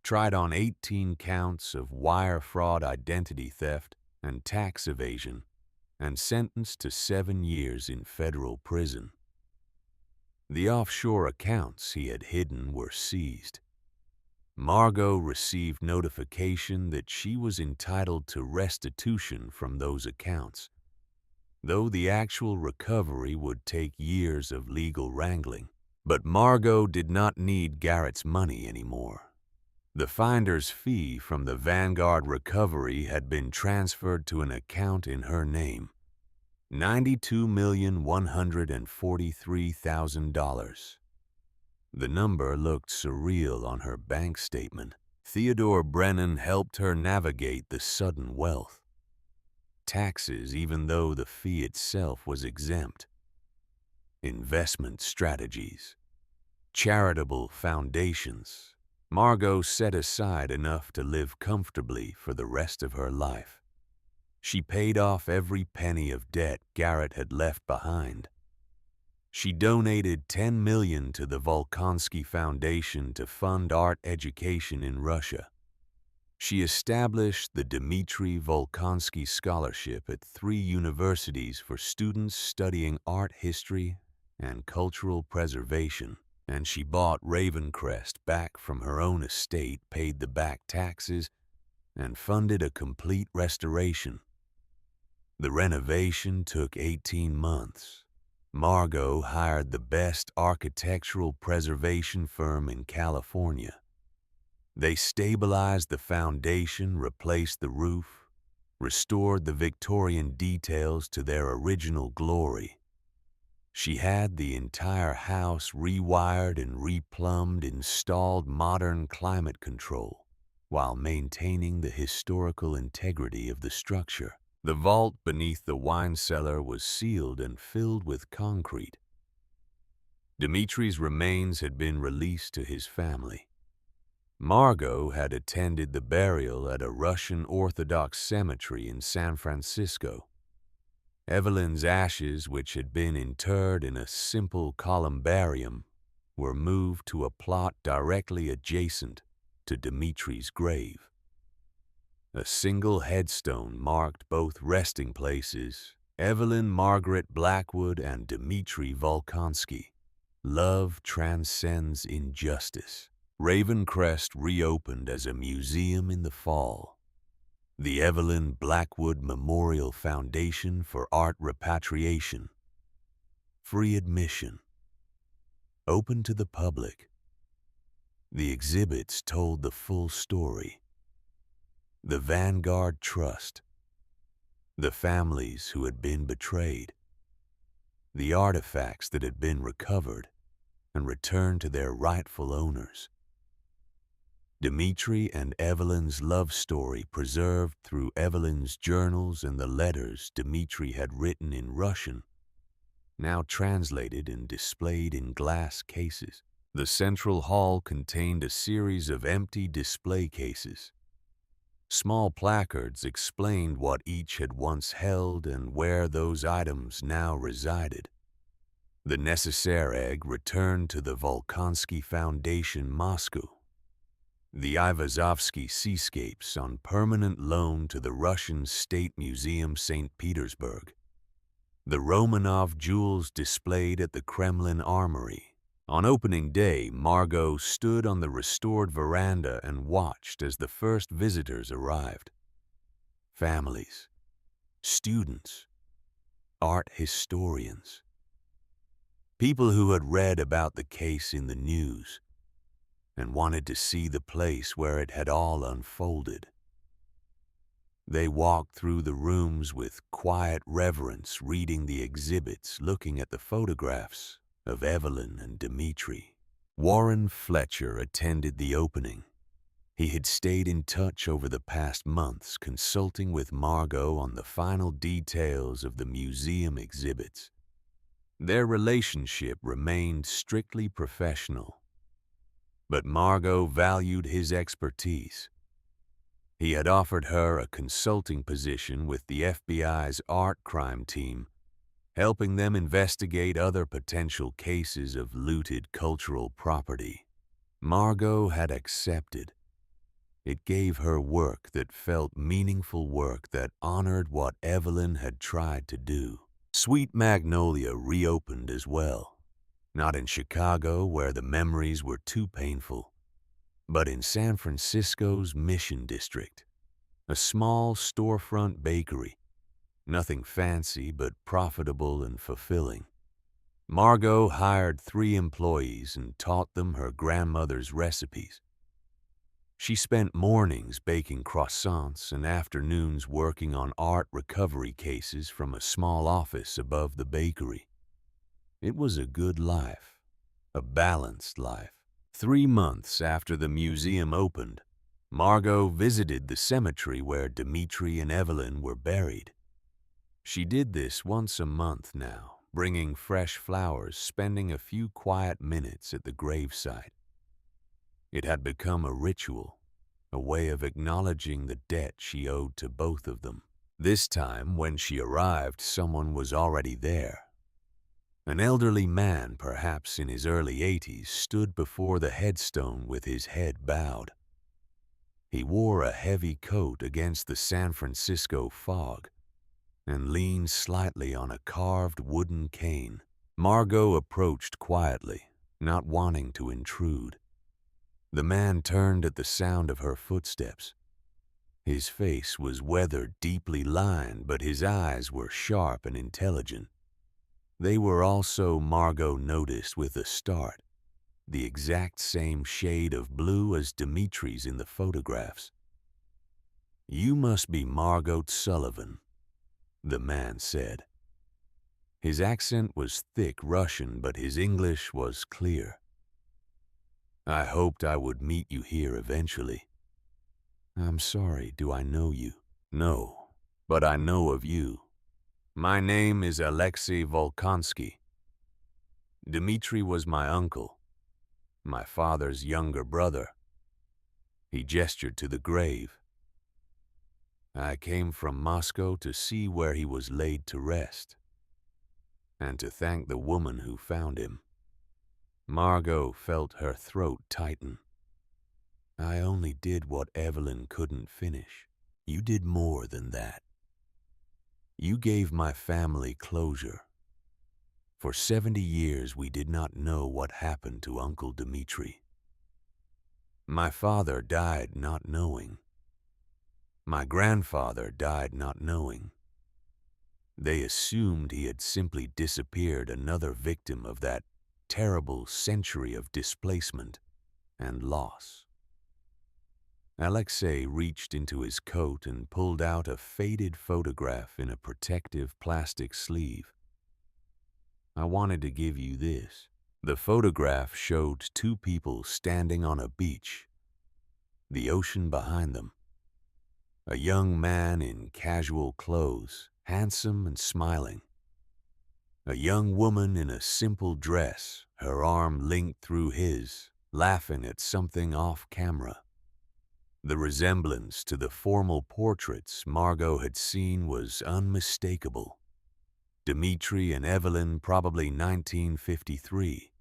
tried on 18 counts of wire fraud, identity theft, and tax evasion, and sentenced to 7 years in federal prison. The offshore accounts he had hidden were seized. Margot received notification that she was entitled to restitution from those accounts, though the actual recovery would take years of legal wrangling. But Margot did not need Garrett's money anymore. The finder's fee from the Vanguard recovery had been transferred to an account in her name, $92,143,000. The number looked surreal on her bank statement. Theodore Brennan helped her navigate the sudden wealth. Taxes, even though the fee itself was exempt. Investment strategies. Charitable foundations. Margot set aside enough to live comfortably for the rest of her life. She paid off every penny of debt Garrett had left behind. She donated $10 million to the Volkonsky Foundation to fund art education in Russia. She established the Dmitry Volkonsky Scholarship at 3 universities for students studying art history and cultural preservation, and she bought Ravencrest back from her own estate, paid the back taxes, and funded a complete restoration. The renovation took 18 months. Margot hired the best architectural preservation firm in California. They stabilized the foundation, replaced the roof, restored the Victorian details to their original glory. She had the entire house rewired and replumbed, installed modern climate control, while maintaining the historical integrity of the structure. The vault beneath the wine cellar was sealed and filled with concrete. Dmitry's remains had been released to his family. Margot had attended the burial at a Russian Orthodox cemetery in San Francisco. Evelyn's ashes, which had been interred in a simple columbarium, were moved to a plot directly adjacent to Dmitry's grave. A single headstone marked both resting places, Evelyn Margaret Blackwood and Dmitry Volkonsky. Love transcends injustice. Ravencrest reopened as a museum in the fall. The Evelyn Blackwood Memorial Foundation for Art Repatriation. Free admission. Open to the public. The exhibits told the full story. The Vanguard Trust. The families who had been betrayed. The artifacts that had been recovered and returned to their rightful owners. Dmitry and Evelyn's love story preserved through Evelyn's journals and the letters Dmitry had written in Russian, now translated and displayed in glass cases. The central hall contained a series of empty display cases. Small placards explained what each had once held and where those items now resided. The Necessaire egg returned to the Volkonsky Foundation, Moscow. The Ivazovsky seascapes on permanent loan to the Russian State Museum, St. Petersburg. The Romanov jewels displayed at the Kremlin Armory. On opening day, Margot stood on the restored veranda and watched as the first visitors arrived. Families, students, art historians, people who had read about the case in the news and wanted to see the place where it had all unfolded. They walked through the rooms with quiet reverence, reading the exhibits, looking at the photographs of Evelyn and Dmitry. Warren Fletcher attended the opening. He had stayed in touch over the past months, consulting with Margot on the final details of the museum exhibits. Their relationship remained strictly professional, but Margot valued his expertise. He had offered her a consulting position with the FBI's art crime team, helping them investigate other potential cases of looted cultural property. Margot had accepted, It gave her work that felt meaningful, work that honored what Evelyn had tried to do. Sweet Magnolia reopened as well, not in Chicago where the memories were too painful, but in San Francisco's Mission District, a small storefront bakery, nothing fancy but profitable and fulfilling. Margot hired 3 employees and taught them her grandmother's recipes. She spent mornings baking croissants and afternoons working on art recovery cases from a small office above the bakery. It was a good life, a balanced life. 3 months after the museum opened, Margot visited the cemetery where Dimitri and Evelyn were buried. She did this once a month now, bringing fresh flowers, spending a few quiet minutes at the gravesite. It had become a ritual, a way of acknowledging the debt she owed to both of them. This time, when she arrived, someone was already there. An elderly man, perhaps in his early 80s, stood before the headstone with his head bowed. He wore a heavy coat against the San Francisco fog and leaned slightly on a carved wooden cane. Margot approached quietly, not wanting to intrude. The man turned at the sound of her footsteps. His face was weathered, deeply lined, but his eyes were sharp and intelligent. They were also, Margot noticed with a start, the exact same shade of blue as Dimitri's in the photographs. "You must be Margot Sullivan," the man said. His accent was thick Russian, but his English was clear. "I hoped I would meet you here eventually." "I'm sorry, do I know you?" "No, but I know of you. My name is Alexei Volkonsky. Dimitri was my uncle, my father's younger brother." He gestured to the grave. "I came from Moscow to see where he was laid to rest, and to thank the woman who found him." Margot felt her throat tighten. "I only did what Evelyn couldn't finish. You did more than that. You gave my family closure. For 70 years we did not know what happened to Uncle Dimitri. My father died not knowing. My grandfather died not knowing. They assumed he had simply disappeared, another victim of that terrible century of displacement and loss." Alexei reached into his coat and pulled out a faded photograph in a protective plastic sleeve. "I wanted to give you this." The photograph showed 2 people standing on a beach, the ocean behind them. A young man in casual clothes, handsome and smiling. A young woman in a simple dress, her arm linked through his, laughing at something off camera. The resemblance to the formal portraits Margot had seen was unmistakable. Dimitri and Evelyn, probably 1953,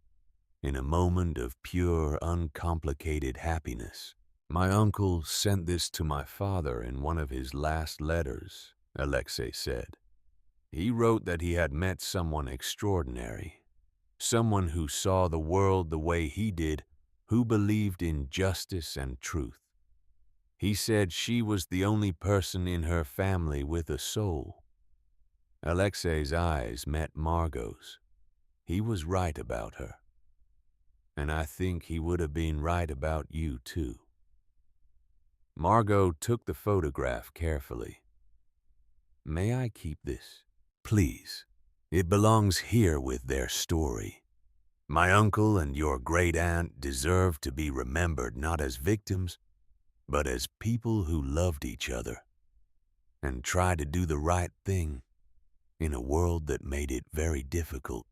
in a moment of pure, uncomplicated happiness. "My uncle sent this to my father in one of his last letters," Alexei said. "He wrote that he had met someone extraordinary, someone who saw the world the way he did, who believed in justice and truth. He said she was the only person in her family with a soul." Alexei's eyes met Margot's. He was right about her. "And I think he would have been right about you, too." Margot took the photograph carefully. "May I keep this?" "Please. It belongs here with their story. My uncle and your great-aunt deserve to be remembered not as victims, but as people who loved each other and tried to do the right thing in a world that made it very difficult."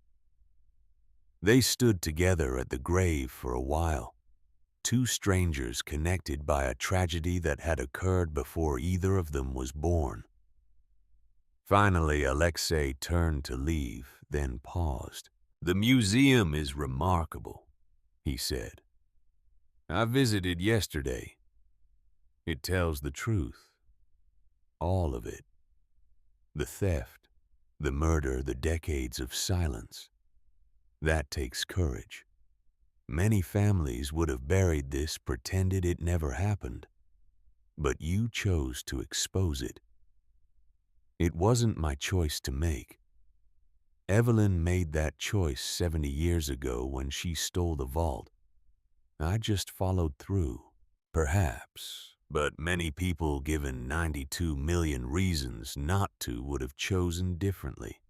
They stood together at the grave for a while, 2 strangers connected by a tragedy that had occurred before either of them was born. Finally, Alexei turned to leave, then paused. "The museum is remarkable," he said. "I visited yesterday. It tells the truth, all of it. The theft, the murder, the decades of silence. That takes courage. Many families would have buried this, pretended it never happened. But you chose to expose it. It wasn't my choice to make. Evelyn made that choice 70 years ago when she stole the vault. I just followed through. Perhaps, but many people given 92 million reasons not to would have chosen differently.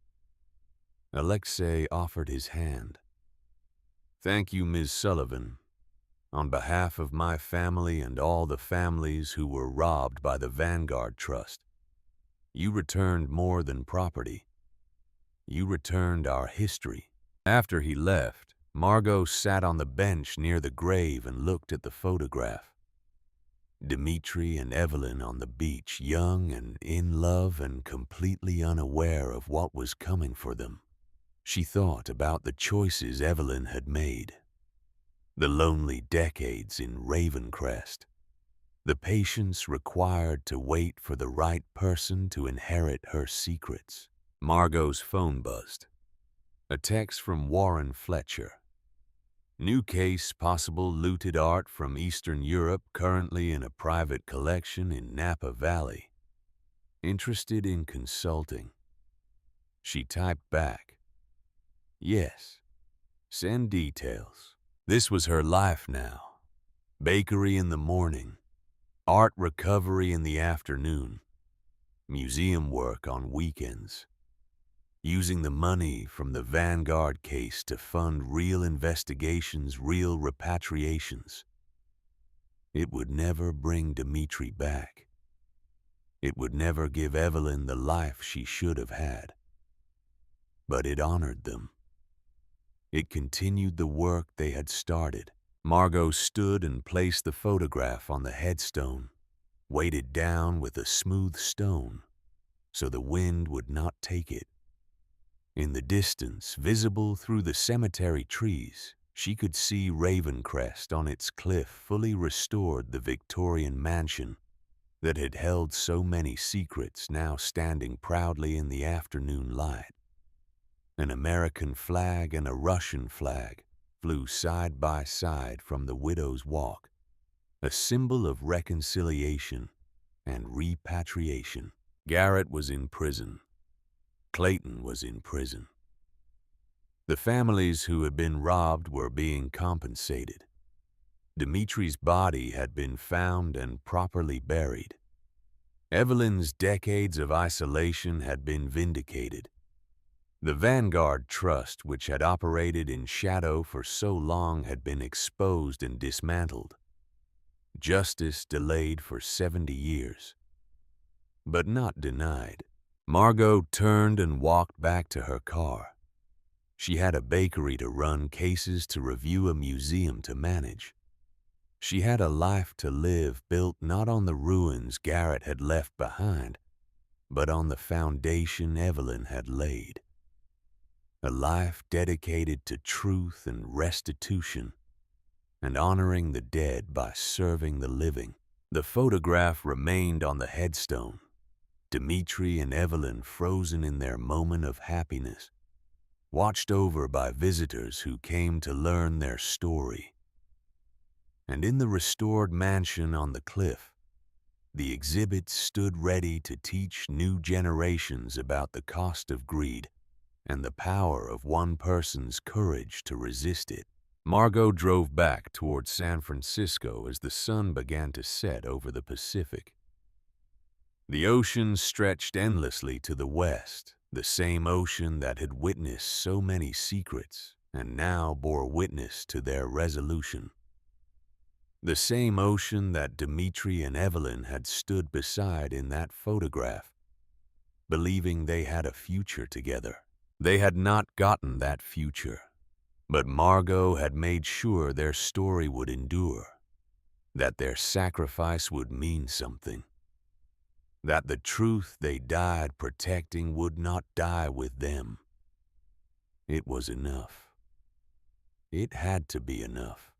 Alexei offered his hand. Thank you, Ms. Sullivan. On behalf of my family and all the families who were robbed by the Vanguard Trust, you returned more than property. You returned our history. After he left, Margot sat on the bench near the grave and looked at the photograph. Dmitri and Evelyn on the beach, young and in love and completely unaware of what was coming for them. She thought about the choices Evelyn had made. The lonely decades in Ravencrest. The patience required to wait for the right person to inherit her secrets. Margot's phone buzzed. A text from Warren Fletcher. New case, possible looted art from Eastern Europe currently in a private collection in Napa Valley. Interested in consulting. She typed back, yes, send details. This was her life now. Bakery in the morning, art recovery in the afternoon, museum work on weekends. Using the money from the Vanguard case to fund real investigations, real repatriations. It would never bring Dmitri back. It would never give Evelyn the life she should have had. But it honored them. It continued the work they had started. Margot stood and placed the photograph on the headstone, weighted down with a smooth stone so the wind would not take it. In the distance, visible through the cemetery trees, she could see Ravencrest on its cliff, fully restored, the Victorian mansion that had held so many secrets, now standing proudly in the afternoon light. An American flag and a Russian flag flew side by side from the Widow's Walk, a symbol of reconciliation and repatriation. Garrett was in prison. Clayton was in prison. The families who had been robbed were being compensated. Dimitri's body had been found and properly buried. Evelyn's decades of isolation had been vindicated. The Vanguard Trust, which had operated in shadow for so long, had been exposed and dismantled. Justice delayed for 70 years, but not denied. Margot turned and walked back to her car. She had a bakery to run, cases to review, a museum to manage. She had a life to live, built not on the ruins Garrett had left behind, but on the foundation Evelyn had laid. A life dedicated to truth and restitution, and honoring the dead by serving the living. The photograph remained on the headstone. Dmitri and Evelyn frozen in their moment of happiness, watched over by visitors who came to learn their story. And in the restored mansion on the cliff, the exhibit stood ready to teach new generations about the cost of greed and the power of one person's courage to resist it. Margot drove back toward San Francisco as the sun began to set over the Pacific. The ocean stretched endlessly to the west, the same ocean that had witnessed so many secrets and now bore witness to their resolution. The same ocean that Dmitri and Evelyn had stood beside in that photograph, believing they had a future together. They had not gotten that future, but Margot had made sure their story would endure, that their sacrifice would mean something, that the truth they died protecting would not die with them. It was enough. It had to be enough.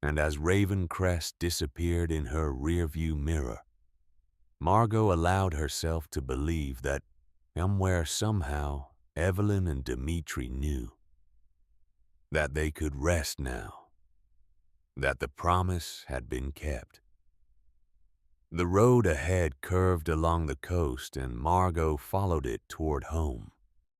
And as Raven Crest disappeared in her rearview mirror, Margot allowed herself to believe that somewhere, somehow, Evelyn and Dimitri knew that they could rest now, that the promise had been kept. The road ahead curved along the coast, and Margot followed it toward home.